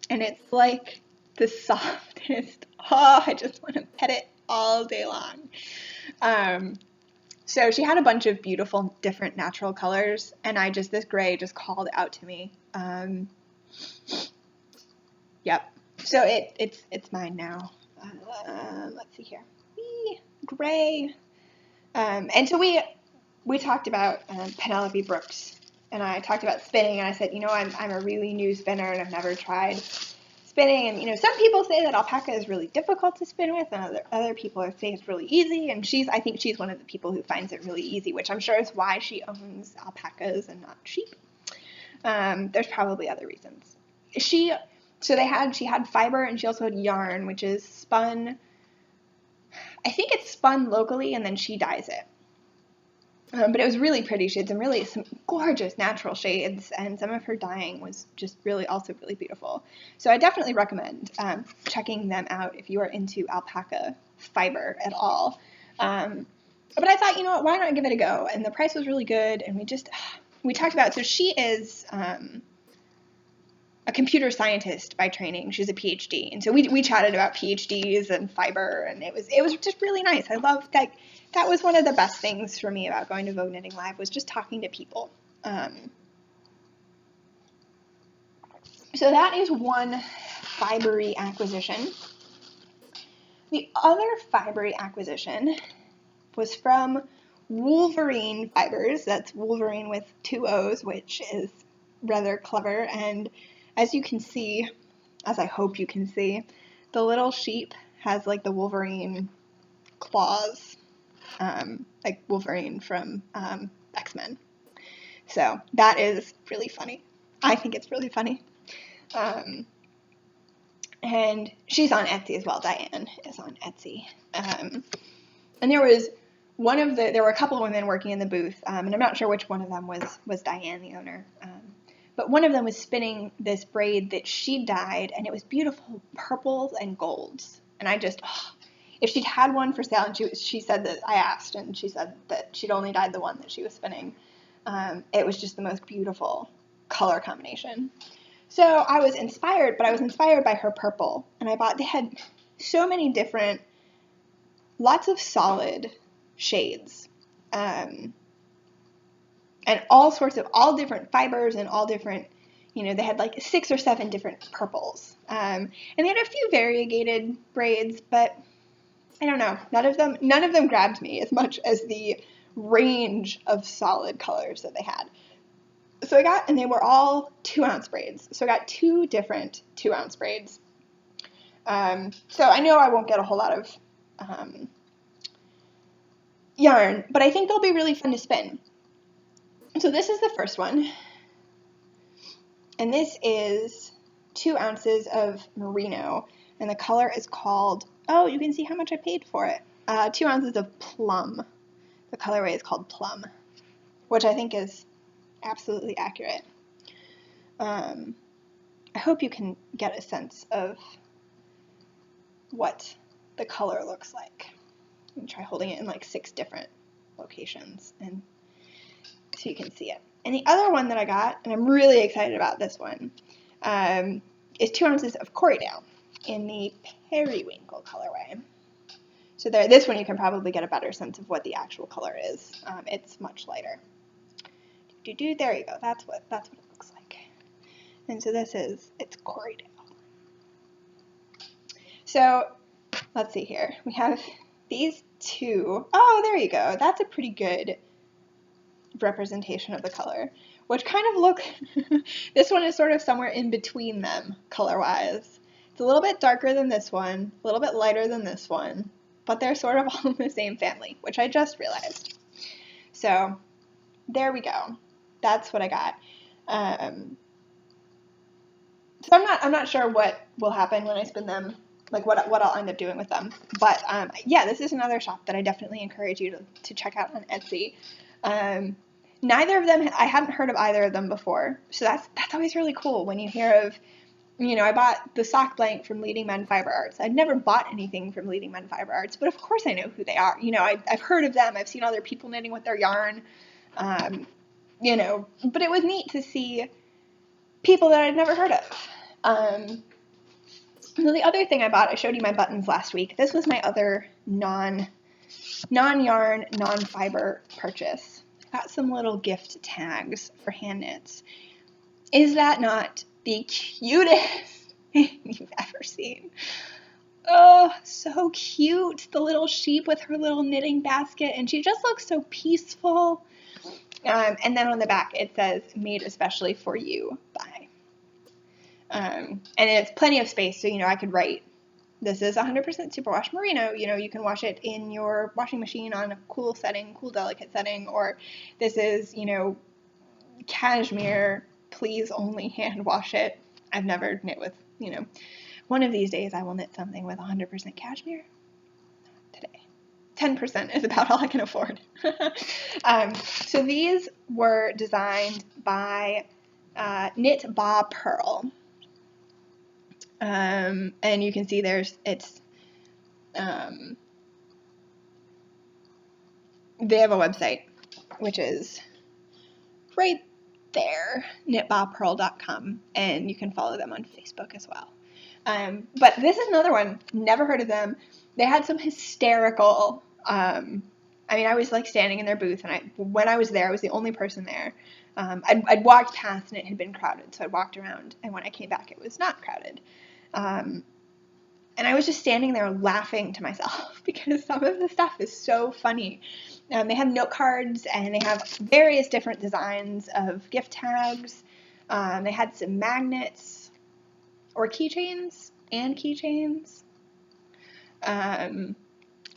And it's like the softest. Oh, I just want to pet it all day long. So she had a bunch of beautiful different natural colors, and this gray just called out to me. Yep. So it's mine now. Let's see here. Gray. And so we talked about Penelope Brooks, and I talked about spinning, and I said, I'm a really new spinner, and I've never tried spinning, and some people say that alpaca is really difficult to spin with, and other people say it's really easy, and I think she's one of the people who finds it really easy, which I'm sure is why she owns alpacas and not sheep. There's probably other reasons. She had fiber, and she also had yarn, which is spun. I think it's spun locally, and then she dyes it. But it was really pretty. She had some gorgeous natural shades, and some of her dyeing was just also really beautiful. So I definitely recommend checking them out if you are into alpaca fiber at all. But I thought, why not give it a go? And the price was really good, and we talked about it. So she is a computer scientist by training. She's a PhD, and so we chatted about PhDs and fiber, and it was just really nice. I loved that was one of the best things for me about going to Vogue Knitting Live, was just talking to people. So that is one fibery acquisition. The other fibery acquisition was from Wolverine Fibers. That's Wolverine with 2 O's, which is rather clever. And as you can see, as I hope you can see, the little sheep has like the Wolverine claws, like Wolverine from X-Men. So that is really funny. I think it's really funny. And she's on Etsy as well. Diane is on Etsy. And there were a couple of women working in the booth, and I'm not sure which one of them was Diane, the owner. But one of them was spinning this braid that she dyed, and it was beautiful purples and golds. And if she'd had one for sale, and she said that, I asked, and she said that she'd only dyed the one that she was spinning. It was just the most beautiful color combination. So I was inspired, but I was inspired by her purple. And they had so many different, lots of solid shades. And all different fibers and all different, they had like 6 or 7 different purples. And they had a few variegated braids, but I don't know. None of them grabbed me as much as the range of solid colors that they had. So and they were all 2-ounce braids. So I got 2 different 2-ounce braids. So I know I won't get a whole lot of yarn, but I think they'll be really fun to spin. So this is the first one, and this is 2 ounces of merino, and the color is called, you can see how much I paid for it, 2 ounces of plum. The colorway is called plum, which I think is absolutely accurate. I hope you can get a sense of what the color looks like. I'm going to try holding it in like 6 different locations, and so you can see it. And the other one that I got, and I'm really excited about this one, is 2 ounces of Corriedale in the Periwinkle colorway. So this one you can probably get a better sense of what the actual color is. It's much lighter. There you go. That's what it looks like. And so it's Corriedale. So let's see here. We have these 2. Oh, there you go. That's a pretty good representation of the color, which kind of look, this one is sort of somewhere in between them color-wise. It's a little bit darker than this one, a little bit lighter than this one, but they're sort of all in the same family, which I just realized. So there we go. That's what I got. So I'm not sure what will happen when I spin them, like what I'll end up doing with them. But yeah, this is another shop that I definitely encourage you to check out on Etsy. Neither of them, I hadn't heard of either of them before. So that's always really cool when you hear of, I bought the sock blank from Leading Men Fiber Arts. I'd never bought anything from Leading Men Fiber Arts, but of course I know who they are. I've heard of them. I've seen other people knitting with their yarn, but it was neat to see people that I'd never heard of. So the other thing I bought, I showed you my buttons last week. This was my other non-yarn, non-fiber purchase. I got some little gift tags for hand knits. Is that not the cutest thing you've ever seen? Oh, so cute. The little sheep with her little knitting basket, and she just looks so peaceful. And then on the back it says, made especially for you by. And it's plenty of space, so, I could write, this is 100% superwash merino. You can wash it in your washing machine on a cool setting, cool delicate setting, or this is, cashmere, please only hand wash it. I've never knit with, one of these days I will knit something with 100% cashmere. Today. 10% is about all I can afford. So these were designed by Knit Ba Pearl. And you can see they have a website, which is right there, knitbapearl.com, and you can follow them on Facebook as well. But this is another one, never heard of them. They had some hysterical, I was like standing in their booth, and when I was there, I was the only person there. I'd walked past and it had been crowded, so I walked around, and when I came back, it was not crowded. And I was just standing there laughing to myself because some of the stuff is so funny. They have note cards, and they have various different designs of gift tags. They had some magnets or keychains and keychains.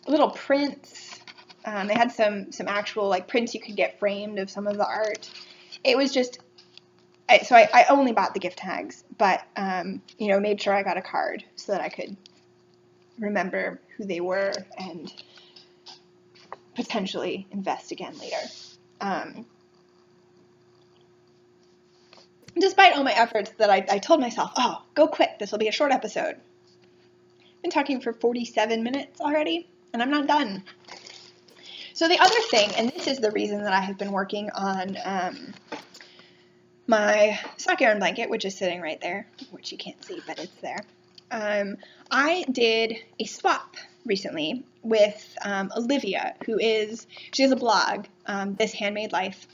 Little prints. They had some actual prints you could get framed of some of the art. It was just, so I only bought the gift tags, but made sure I got a card so that I could remember who they were and potentially invest again later. Despite all my efforts that I told myself, oh, go quick, this will be a short episode. I've been talking for 47 minutes already, and I'm not done. So the other thing, and this is the reason that I have been working on my sock yarn blanket, which is sitting right there, which you can't see, but it's there. I did a swap recently with Olivia, she has a blog, This Handmade Life.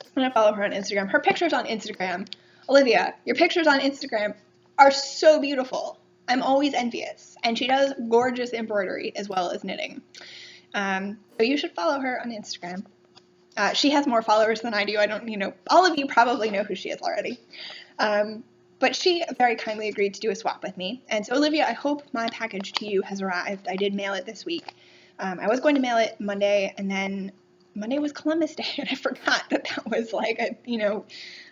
I'm going to follow her on Instagram. Her pictures on Instagram, Olivia, your pictures on Instagram are so beautiful. I'm always envious. And she does gorgeous embroidery as well as knitting. So you should follow her on Instagram. She has more followers than I do. I don't, all of you probably know who she is already. But she very kindly agreed to do a swap with me. And so, Olivia, I hope my package to you has arrived. I did mail it this week. I was going to mail it Monday, and then Monday was Columbus Day, and I forgot that was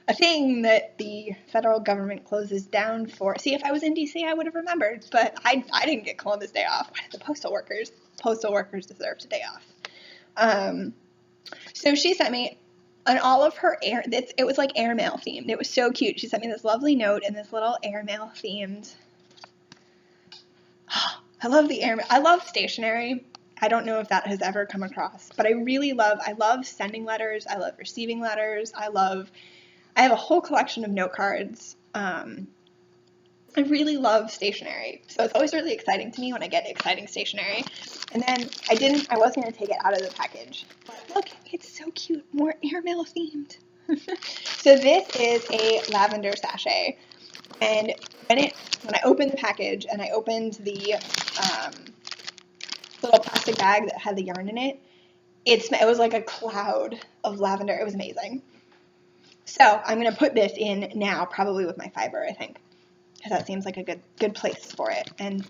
a thing that the federal government closes down for. See, if I was in D.C., I would have remembered, but I didn't get Columbus Day off. The postal workers deserved a day off. So she sent me on all of her it was like airmail themed. It was so cute. She sent me this lovely note and this little airmail themed. I love the airmail. I love stationery. I don't know if that has ever come across, but I love sending letters. I love receiving letters. I have a whole collection of note cards. I really love stationery, so it's always really exciting to me when I get exciting stationery. And then I was going to take it out of the package, but look, it's so cute, more airmail themed. So this is a lavender sachet, and when I opened the package and I opened the little plastic bag that had the yarn in it, it was like a cloud of lavender. It was amazing. So I'm going to put this in now, probably with my fiber, I think, because that seems like a good place for it. And,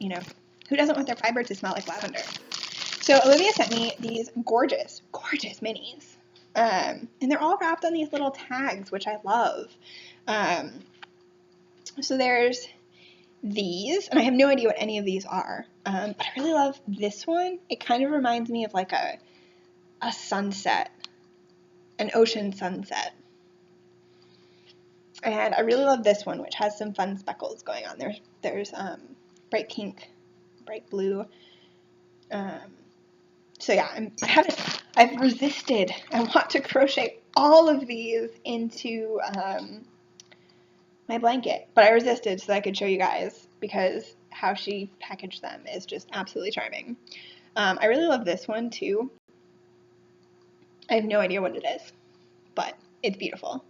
who doesn't want their fiber to smell like lavender? So Olivia sent me these gorgeous, gorgeous minis. And they're all wrapped on these little tags, which I love. So there's these, and I have no idea what any of these are. But I really love this one. It kind of reminds me of like a sunset, an ocean sunset. And I really love this one, which has some fun speckles going on. There's bright pink, bright blue. So yeah, I've resisted. I want to crochet all of these into my blanket, but I resisted so that I could show you guys because how she packaged them is just absolutely charming. I really love this one too. I have no idea what it is, but it's beautiful.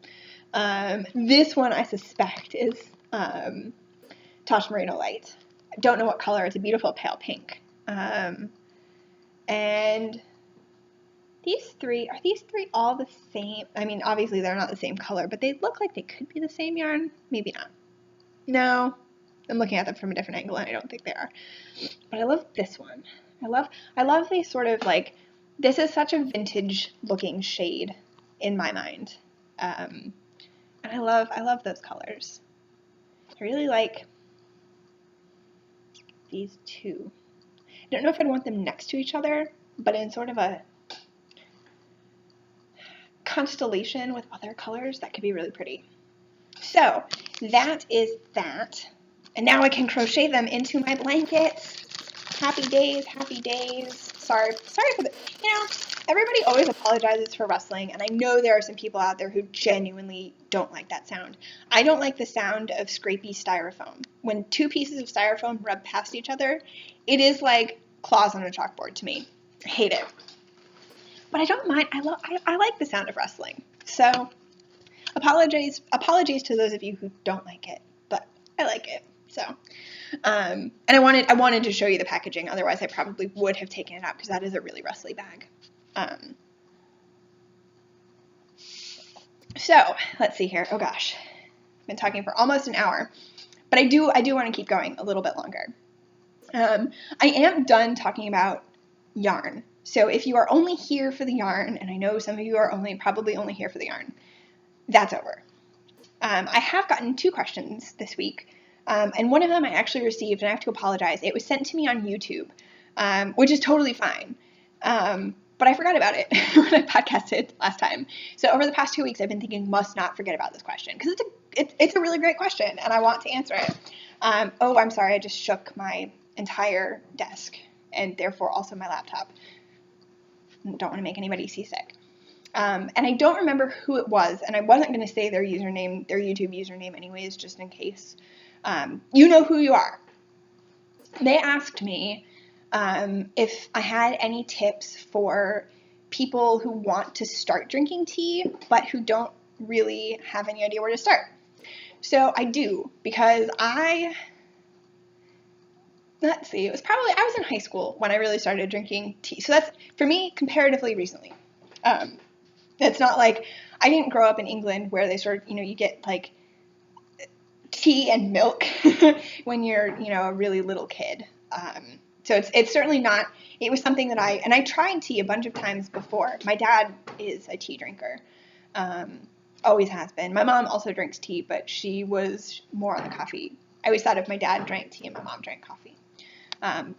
This one I suspect is Tosh Merino Light. I don't know what color. It's a beautiful pale pink. And these three all the same? I mean, obviously they're not the same color, but they look like they could be the same yarn. Maybe not. No, I'm looking at them from a different angle, and I don't think they are. But I love this one. I love these sort of like, this is such a vintage looking shade in my mind, and I love those colors. I really like these two. I don't know if I'd want them next to each other, but in sort of a constellation with other colors, that could be really pretty. So that is that. And now I can crochet them into my blankets. Happy days, happy days. Sorry for the, everybody always apologizes for rustling, and I know there are some people out there who genuinely don't like that sound. I don't like the sound of scrapey styrofoam. When two pieces of styrofoam rub past each other, it is like claws on a chalkboard to me. I hate it. But I don't mind. I like the sound of rustling. So apologies to those of you who don't like it, but I like it. So, and I wanted to show you the packaging. Otherwise, I probably would have taken it out because that is a really rustly bag. So let's see here. Oh gosh, I've been talking for almost an hour, but I do want to keep going a little bit longer. I am done talking about yarn. So if you are only here for the yarn, and I know some of you are probably only here for the yarn, that's over. I have gotten 2 questions this week. And one of them I actually received, and I have to apologize. It was sent to me on YouTube, which is totally fine. But I forgot about it when I podcasted last time. So over the past 2 weeks, I've been thinking, must not forget about this question, because it's a really great question, and I want to answer it. Oh, I'm sorry. I just shook my entire desk, and therefore also my laptop. Don't want to make anybody seasick. And I don't remember who it was, and I wasn't going to say their YouTube username anyways, just in case. You know who you are. They asked me if I had any tips for people who want to start drinking tea, but who don't really have any idea where to start. So I do, because let's see, I was in high school when I really started drinking tea. So that's, for me, comparatively recently. It's not like, I didn't grow up in England where they sort of, you get like tea and milk when you're, a really little kid. So it's certainly not, it was something that I tried tea a bunch of times before. My dad is a tea drinker, always has been. My mom also drinks tea, but she was more on the coffee. I always thought if my dad drank tea and my mom drank coffee.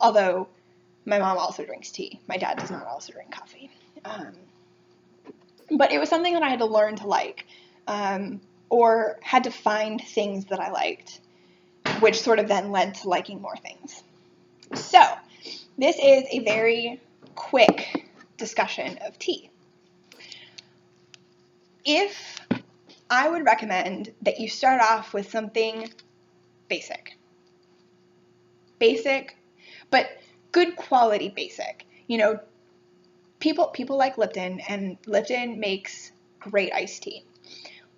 Although my mom also drinks tea. My dad does not also drink coffee. But it was something that I had to learn to like, or had to find things that I liked, which sort of then led to liking more things. So this is a very quick discussion of tea. If I would recommend that you start off with something basic, but good quality basic. People like Lipton, and Lipton makes great iced tea.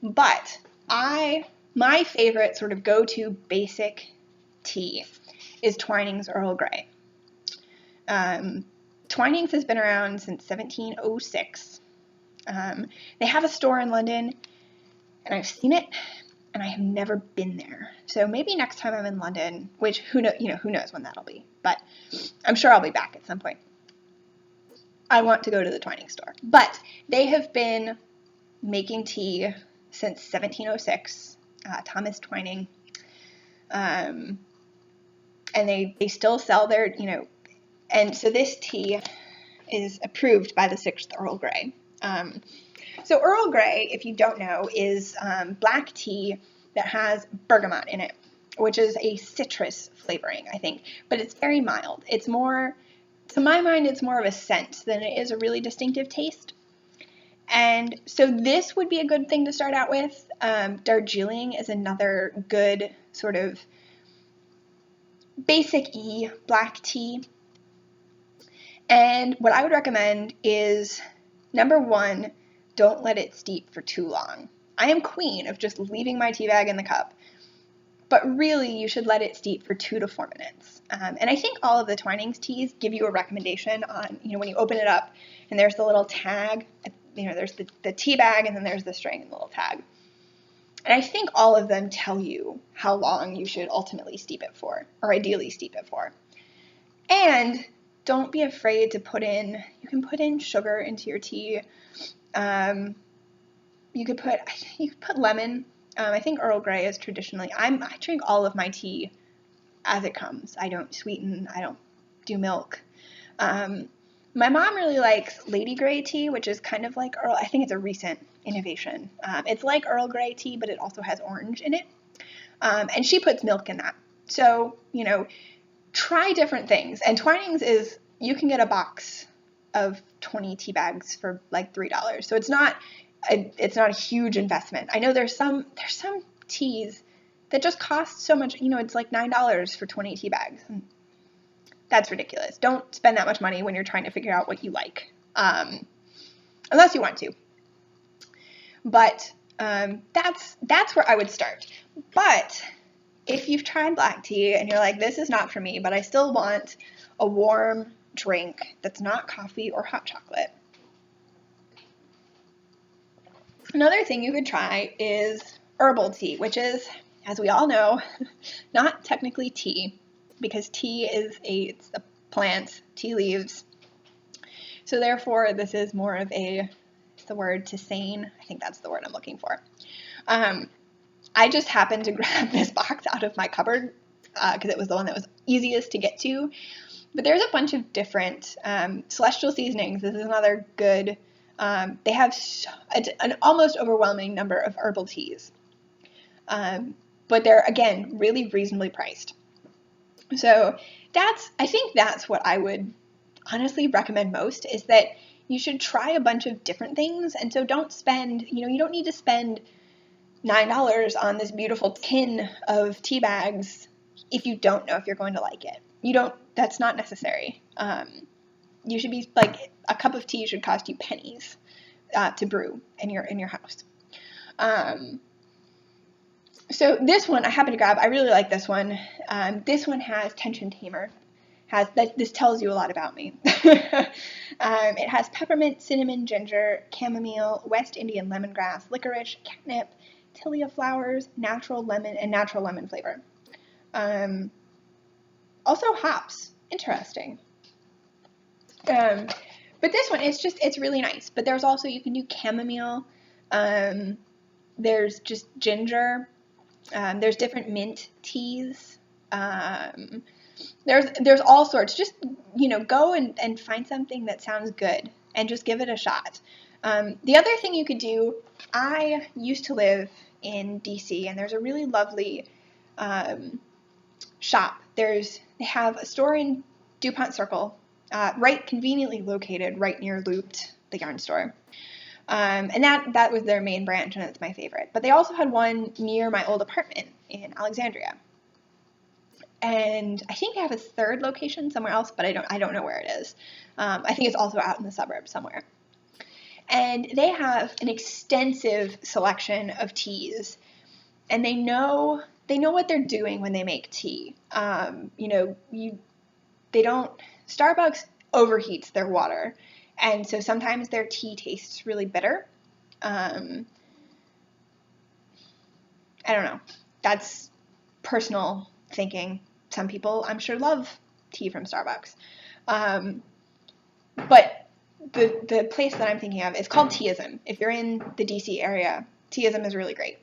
But my favorite sort of go-to basic tea is Twinings Earl Grey. Twinings has been around since 1706. They have a store in London, and I've seen it, and I have never been there. So maybe next time I'm in London, which who knows when that'll be, but I'm sure I'll be back at some point. I want to go to the Twinings store. But they have been making tea since 1706, Thomas Twining. And they still sell their, and so this tea is approved by the 6th Earl Grey. So Earl Grey, if you don't know, is black tea that has bergamot in it, which is a citrus flavoring, I think, but it's very mild. It's more, to my mind, it's more of a scent than it is a really distinctive taste. And so this would be a good thing to start out with. Darjeeling is another good sort of basic-y black tea. And what I would recommend is, number one, don't let it steep for too long. I am queen of just leaving my tea bag in the cup, but really you should let it steep for 2 to 4 minutes. And I think all of the Twinings teas give you a recommendation on, when you open it up and there's the little tag, there's the tea bag and then there's the string and the little tag. And I think all of them tell you how long you should ultimately steep it for, or ideally steep it for. And don't be afraid to you can put in sugar into your tea. You could put lemon. I think Earl Grey is traditionally, I drink all of my tea as it comes. I don't sweeten, I don't do milk. My mom really likes Lady Grey tea, which is kind of like I think it's a recent innovation. It's like Earl Grey tea, but it also has orange in it. And she puts milk in that. So, try different things. And Twinings you can get a box of 20 tea bags for like $3. So it's not a huge investment. I know there's some teas that just cost so much, it's like $9 for 20 tea bags. And that's ridiculous. Don't spend that much money when you're trying to figure out what you like, unless you want to. But that's where I would start. But if you've tried black tea and you're like, this is not for me, but I still want a warm drink that's not coffee or hot chocolate, another thing you could try is herbal tea, which is, as we all know, not technically tea, because tea it's a plant, tea leaves. So therefore, this is more of the word tisane. I think that's the word I'm looking for. I just happened to grab this box out of my cupboard because it was the one that was easiest to get to. But there's a bunch of different celestial seasonings. This is another good. They have an almost overwhelming number of herbal teas. But they're, again, really reasonably priced. So I think that's what I would honestly recommend most, is that you should try a bunch of different things. And so don't spend, you don't need to spend $9 on this beautiful tin of tea bags if you don't know if you're going to like it. That's not necessary. You should be like, a cup of tea should cost you pennies to brew in your house. So this one I happened to grab. I really like this one. This one has tension tamer. This tells you a lot about me. It has peppermint, cinnamon, ginger, chamomile, West Indian lemongrass, licorice, catnip, tilia flowers, natural lemon flavor. Also hops. Interesting. But this one, it's really nice. But there's also, you can do chamomile. There's just ginger. There's different mint teas. There's all sorts. Just, go and find something that sounds good and just give it a shot. The other thing you could do, I used to live in DC, and there's a really lovely shop. They have a store in DuPont Circle, right conveniently located right near Looped, the yarn store. And that was their main branch, and it's my favorite. But they also had one near my old apartment in Alexandria. And I think they have a third location somewhere else, but I don't know where it is. I think it's also out in the suburbs somewhere. And they have an extensive selection of teas, and they know what they're doing when they make tea. Starbucks overheats their water, and so sometimes their tea tastes really bitter. I don't know. That's personal thinking. Some people, I'm sure, love tea from Starbucks. But the place that I'm thinking of is called Teaism. If you're in the DC area, Teaism is really great.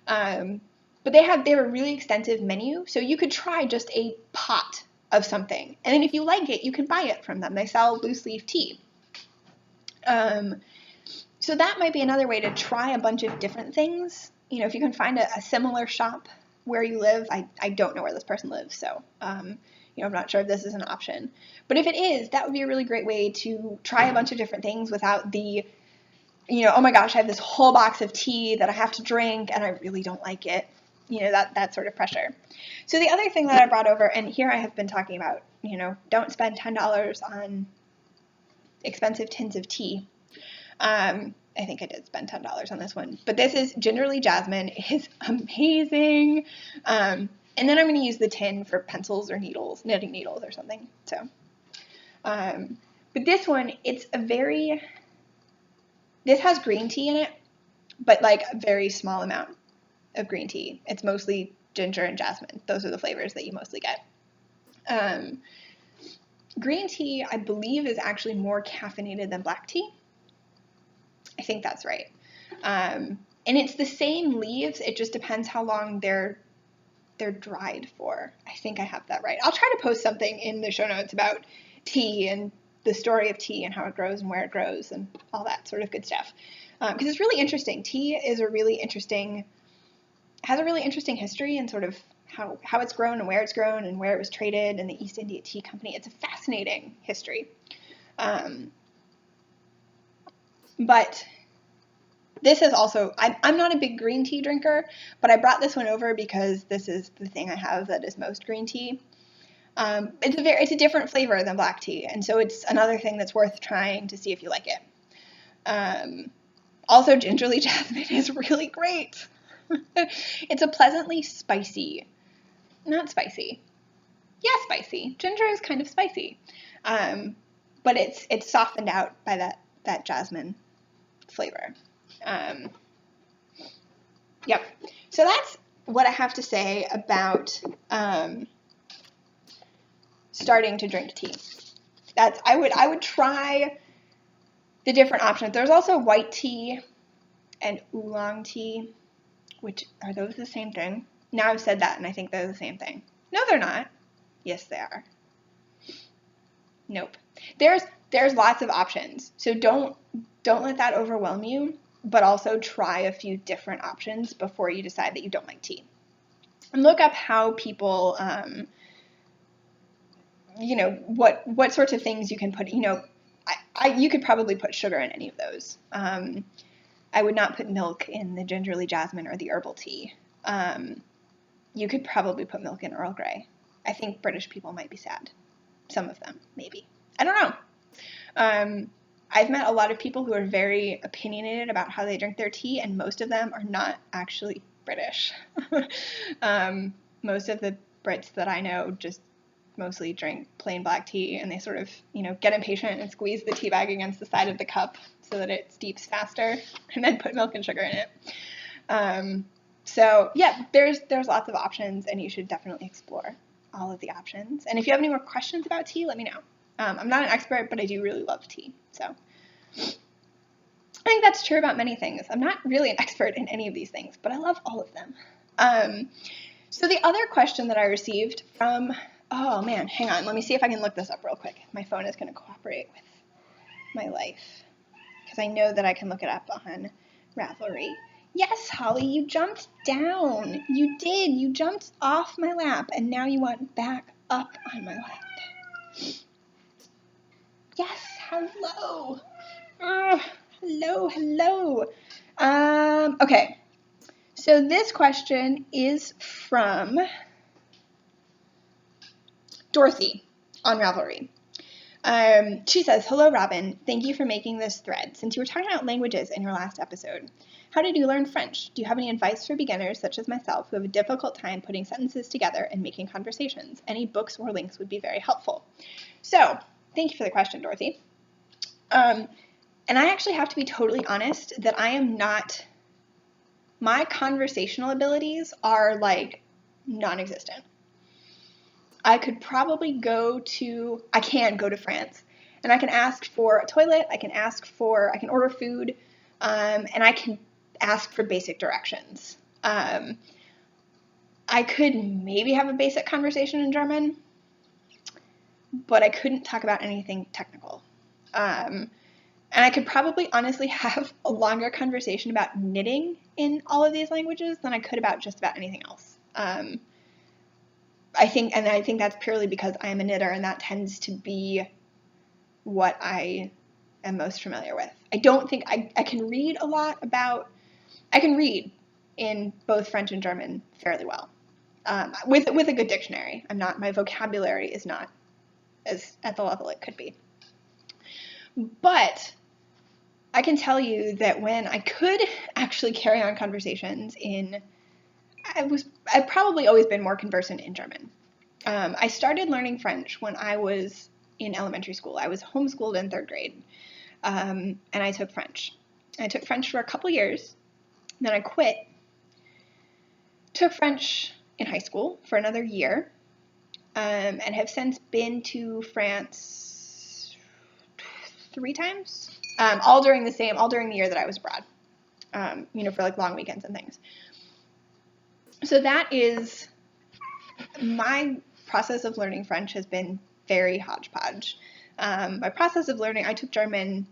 But they have a really extensive menu, so you could try just a pot of something. And then if you like it, you can buy it from them. They sell loose leaf tea. So that might be another way to try a bunch of different things. If you can find a similar shop where you live. I don't know where this person lives, so I'm not sure if this is an option. But if it is, that would be a really great way to try a bunch of different things without the oh my gosh, I have this whole box of tea that I have to drink and I really don't like it. That sort of pressure. So the other thing that I brought over, and here I have been talking about, don't spend $10 on expensive tins of tea. I think I did spend $10 on this one, but this is Gingerly Jasmine. It is amazing. And then I'm going to use the tin for pencils or needles, knitting needles or something. So, but this one, this has green tea in it, but like a very small amount of green tea. It's mostly ginger and jasmine. Those are the flavors that you mostly get. Green tea, I believe, is actually more caffeinated than black tea. I think that's right. And it's the same leaves. It just depends how long they're dried for. I think I have that right. I'll try to post something in the show notes about tea and the story of tea and how it grows and where it grows and all that sort of good stuff. Because it's really interesting. Tea is has a really interesting history and sort of how it's grown and where it was traded in the East India Tea Company. It's a fascinating history. But this is also, I'm not a big green tea drinker, but I brought this one over because this is the thing I have that is most green tea. It's a different flavor than black tea, and so it's another thing that's worth trying to see if you like it. Also, Gingerly Jasmine is really great. It's a pleasantly spicy, not spicy. Yeah, spicy. Ginger is kind of spicy, but it's softened out by that jasmine flavor. Yep. So that's what I have to say about starting to drink tea. I would try the different options. There's also white tea and oolong tea, which are those the same thing? Now I've said that and I think they're the same thing. No, they're not. Yes, they are. Nope. There's lots of options. So don't let that overwhelm you, but also try a few different options before you decide that you don't like tea. And look up how people what sorts of things you can put, you could probably put sugar in any of those. I would not put milk in the Gingerly Jasmine or the herbal tea. You could probably put milk in Earl Grey. I think British people might be sad. Some of them, maybe. I don't know. I've met a lot of people who are very opinionated about how they drink their tea, and most of them are not actually British. Most of the Brits that I know just mostly drink plain black tea, and they sort of, get impatient and squeeze the tea bag against the side of the cup so that it steeps faster, and then put milk and sugar in it. So yeah, there's lots of options, and you should definitely explore all of the options. And if you have any more questions about tea, let me know. I'm not an expert, but I do really love tea. So I think that's true about many things. I'm not really an expert in any of these things, but I love all of them. So the other question that I received from, oh man, hang on. Let me see if I can look this up real quick. My phone is going to cooperate with my life because I know that I can look it up on Ravelry. Yes, Holly, you jumped down. You did. You jumped off my lap, and now you want back up on my lap. Yes, hello. Hello. Okay. So this question is from Dorothy on Ravelry. She says, hello, Robin. Thank you for making this thread. Since you were talking about languages in your last episode, how did you learn French? Do you have any advice for beginners such as myself who have a difficult time putting sentences together and making conversations? Any books or links would be very helpful. So, thank you for the question, Dorothy. And I actually have to be totally honest that I am not, my conversational abilities are like non-existent. I can go to France, and I can ask for a toilet, I can order food, and I can ask for basic directions. I could maybe have a basic conversation in German, but I couldn't talk about anything technical. And I could probably honestly have a longer conversation about knitting in all of these languages than I could about just about anything else. I think that's purely because I am a knitter, and that tends to be what I am most familiar with. I don't think I can read a lot about, I can read in both French and German fairly well, with a good dictionary. My vocabulary is not as at the level it could be. But I can tell you that when I could actually carry on conversations I've probably always been more conversant in German. I started learning French when I was in elementary school. I was homeschooled in 3rd grade, and I took French. I took French for a couple years, then I quit. Took French in high school for another year, and have since been to France 3 times, all during the year that I was abroad, for like long weekends and things. So that is, my process of learning French has been very hodgepodge. My process of learning, I took German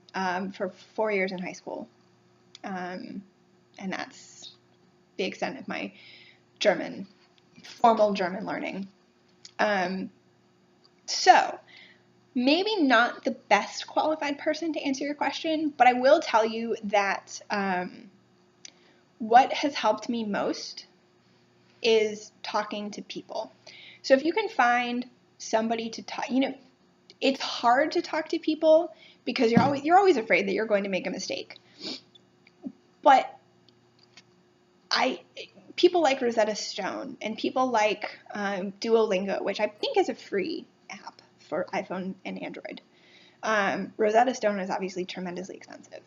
for 4 years in high school, and that's the extent of my formal German learning. So maybe not the best qualified person to answer your question, but I will tell you that what has helped me most is talking to people. So if you can find somebody to talk, it's hard to talk to people because you're always afraid that you're going to make a mistake. But people like Rosetta Stone and people like Duolingo, which I think is a free app for iPhone and Android. Rosetta Stone is obviously tremendously expensive.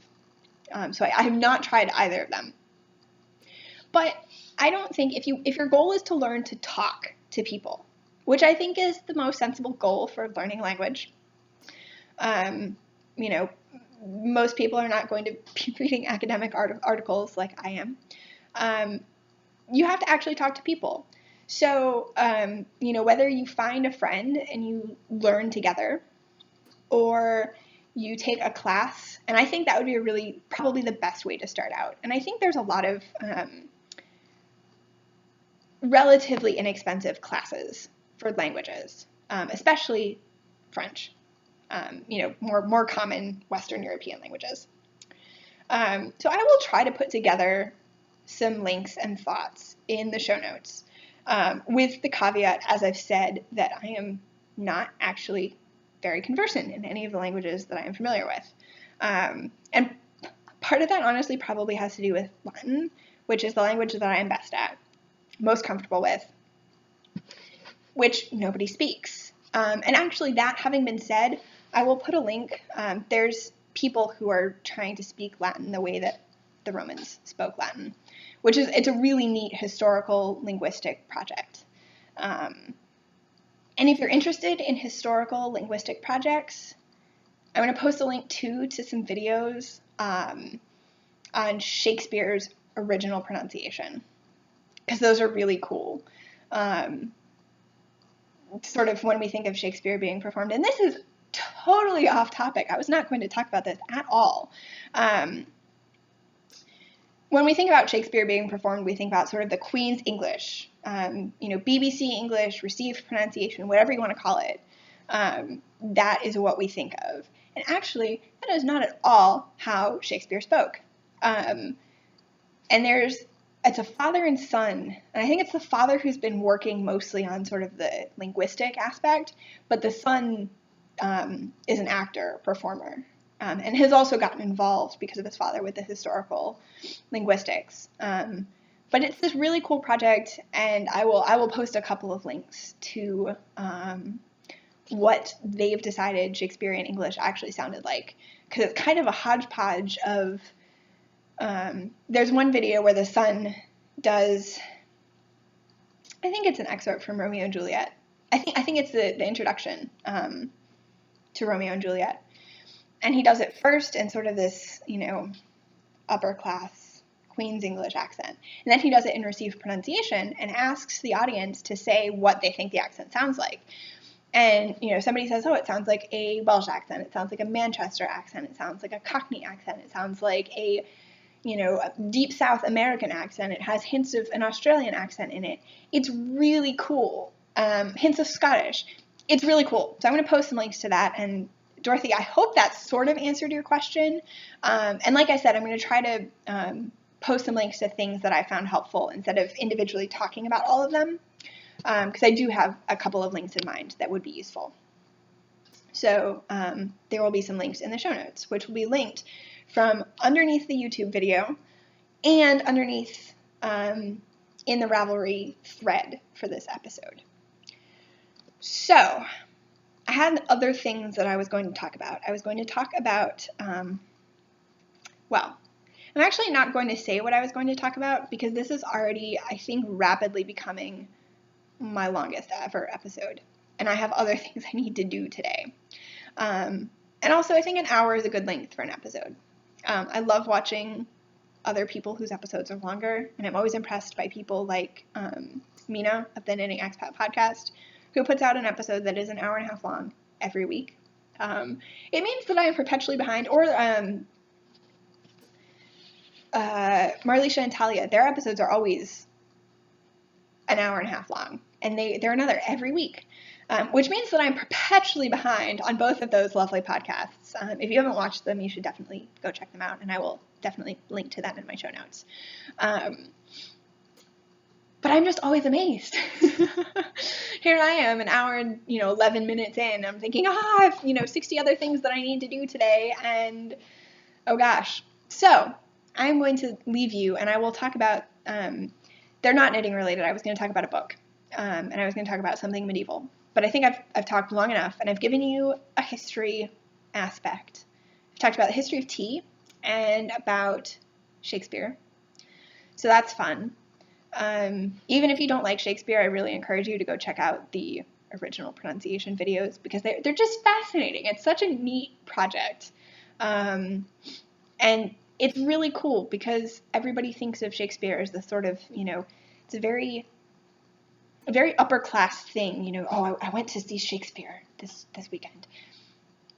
So I have not tried either of them. But I don't think if your goal is to learn to talk to people, which I think is the most sensible goal for learning language, most people are not going to be reading academic articles like I am. You have to actually talk to people. So, whether you find a friend and you learn together, or you take a class, and I think that would be probably the best way to start out. And I think there's a lot of relatively inexpensive classes for languages, especially French, more common Western European languages. So I will try to put together some links and thoughts in the show notes, with the caveat, as I've said, that I am not actually very conversant in any of the languages that I am familiar with. And part of that honestly probably has to do with Latin, which is the language that I am best at, most comfortable with, which nobody speaks. And actually, that having been said, I will put a link. There's people who are trying to speak Latin the way that the Romans spoke Latin, it's a really neat historical linguistic project. And if you're interested in historical linguistic projects, I'm going to post a link to some videos on Shakespeare's original pronunciation, because those are really cool. Sort of when we think of Shakespeare being performed, and this is totally off topic. I was not going to talk about this at all. When we think about Shakespeare being performed, we think about sort of the Queen's English, BBC English, received pronunciation, whatever you want to call it. That is what we think of. And actually, that is not at all how Shakespeare spoke. And it's a father and son, and I think it's the father who's been working mostly on sort of the linguistic aspect, but the son is an actor, performer, and has also gotten involved because of his father with the historical linguistics. But it's this really cool project, and I will post a couple of links to what they've decided Shakespearean English actually sounded like, because it's kind of a hodgepodge of. There's one video where the son does, I think it's an excerpt from Romeo and Juliet. I think it's the introduction to Romeo and Juliet. And he does it first in sort of this, upper class Queen's English accent. And then he does it in received pronunciation and asks the audience to say what they think the accent sounds like. And, somebody says, oh, it sounds like a Welsh accent. It sounds like a Manchester accent. It sounds like a Cockney accent. It sounds like a deep South American accent. It has hints of an Australian accent in it. It's really cool. Hints of Scottish. It's really cool. So I'm going to post some links to that, and Dorothy, I hope that sort of answered your question. And like I said, I'm going to try to post some links to things that I found helpful instead of individually talking about all of them, because I do have a couple of links in mind that would be useful. So there will be some links in the show notes, which will be linked from underneath the YouTube video and underneath in the Ravelry thread for this episode. So I had other things that I was going to talk about. I was going to talk about, well, I'm actually not going to say what I was going to talk about because this is already, I think, rapidly becoming my longest ever episode. And I have other things I need to do today. And also, I think an hour is a good length for an episode. I love watching other people whose episodes are longer, and I'm always impressed by people like Mina of the Knitting Expat podcast, who puts out an episode that is an hour and a half long every week. It means that I am perpetually behind, or Marlisha and Talia, their episodes are always an hour and a half long, and they're another every week, which means that I'm perpetually behind on both of those lovely podcasts. If you haven't watched them, you should definitely go check them out, and I will definitely link to that in my show notes. But I'm just always amazed. Here I am, an hour and 11 minutes in. I'm thinking, I have 60 other things that I need to do today, and oh gosh. So I'm going to leave you, and I will talk about. They're not knitting related. I was going to talk about a book, and I was going to talk about something medieval. But I think I've talked long enough, and I've given you a history aspect. I've talked about the history of tea and about Shakespeare. So that's fun. Even if you don't like Shakespeare, I really encourage you to go check out the original pronunciation videos because they're just fascinating. It's such a neat project. And it's really cool because everybody thinks of Shakespeare as the sort of, it's a very upper class thing, I went to see Shakespeare this weekend.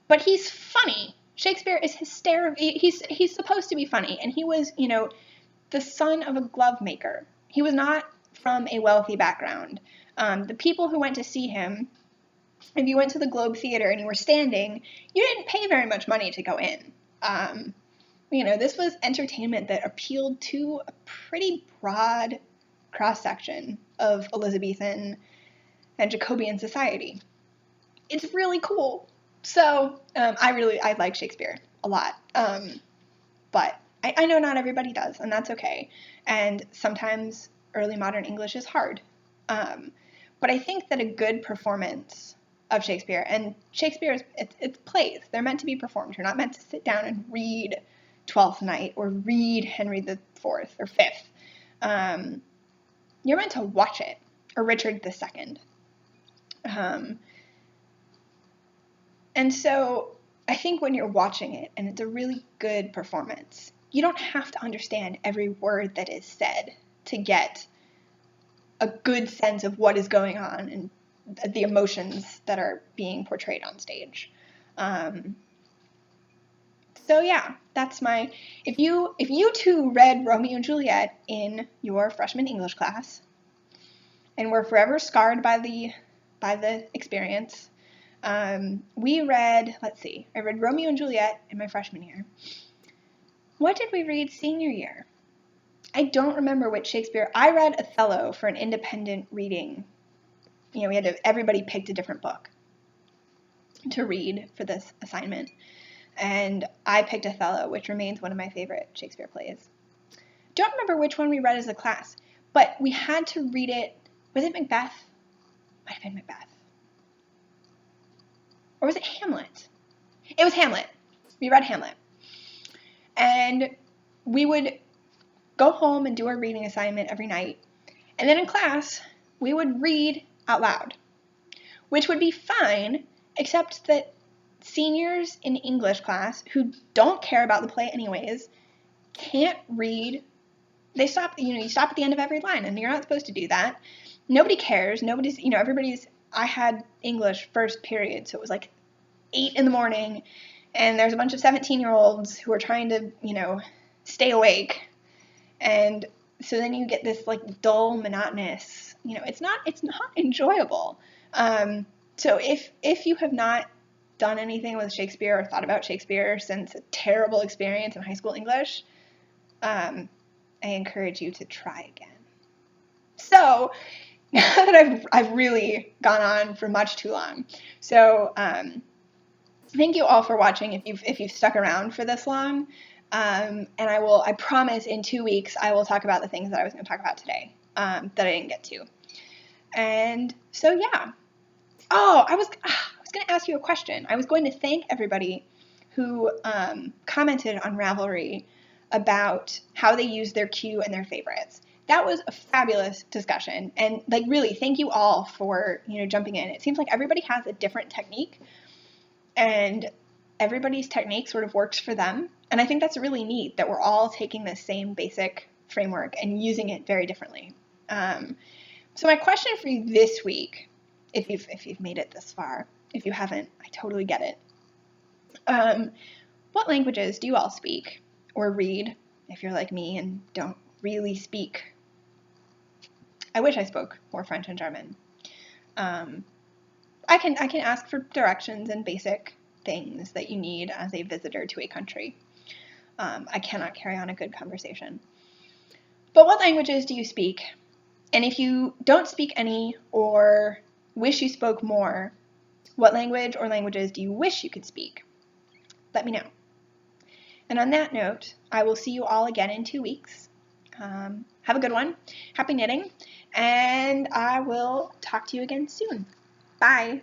But he's funny. Shakespeare is hysterical. He's supposed to be funny, and he was, the son of a glove maker. He was not from a wealthy background. The people who went to see him, if you went to the Globe Theater and you were standing, you didn't pay very much money to go in. This was entertainment that appealed to a pretty broad cross-section of Elizabethan and Jacobean society. It's really cool. So I like Shakespeare a lot. But I know not everybody does, and that's okay. And sometimes early modern English is hard. But I think that a good performance of Shakespeare, and Shakespeare, it's plays. They're meant to be performed. You're not meant to sit down and read Twelfth Night or read Henry the Fourth or Fifth. You're meant to watch it, or Richard II. And so I think when you're watching it, and it's a really good performance, you don't have to understand every word that is said to get a good sense of what is going on and the emotions that are being portrayed on stage. So yeah, that's my, if you two read Romeo and Juliet in your freshman English class and were forever scarred by the experience, we read, I read Romeo and Juliet in my freshman year. What did we read senior year? I don't remember which Shakespeare. I read Othello for an independent reading. Everybody picked a different book to read for this assignment. And I picked Othello, which remains one of my favorite Shakespeare plays. Don't remember which one we read as a class, but we had to read it. Was it Macbeth? Might have been Macbeth. Or was it Hamlet? It was Hamlet. We read Hamlet. And we would go home and do our reading assignment every night. And then in class, we would read out loud, which would be fine, except that seniors in English class who don't care about the play anyways can't read. They stop, you stop at the end of every line, and you're not supposed to do that. Nobody cares. Nobody's, I had English first period, so it was like 8 a.m, and there's a bunch of 17-year-olds who are trying to, stay awake. And so then you get this like dull, monotonous, it's not enjoyable. So if you have not done anything with Shakespeare or thought about Shakespeare since a terrible experience in high school English, I encourage you to try again. So now that I've really gone on for much too long, so thank you all for watching if you've stuck around for this long. And I promise in 2 weeks I will talk about the things that I was going to talk about today that I didn't get to. And so yeah. Oh, I was going to ask you a question. I was going to thank everybody who commented on Ravelry about how they use their queue and their favorites. That was a fabulous discussion, and like really, thank you all for jumping in. It seems like everybody has a different technique, and everybody's technique sort of works for them. And I think that's really neat that we're all taking the same basic framework and using it very differently. So my question for you this week, if you've made it this far, if you haven't, I totally get it. What languages do you all speak or read? If you're like me and don't really speak, I wish I spoke more French and German. I can ask for directions and basic things that you need as a visitor to a country. I cannot carry on a good conversation. But what languages do you speak? And if you don't speak any or wish you spoke more, what language or languages do you wish you could speak? Let me know. And on that note, I will see you all again in 2 weeks. Have a good one. Happy knitting. And I will talk to you again soon. Bye.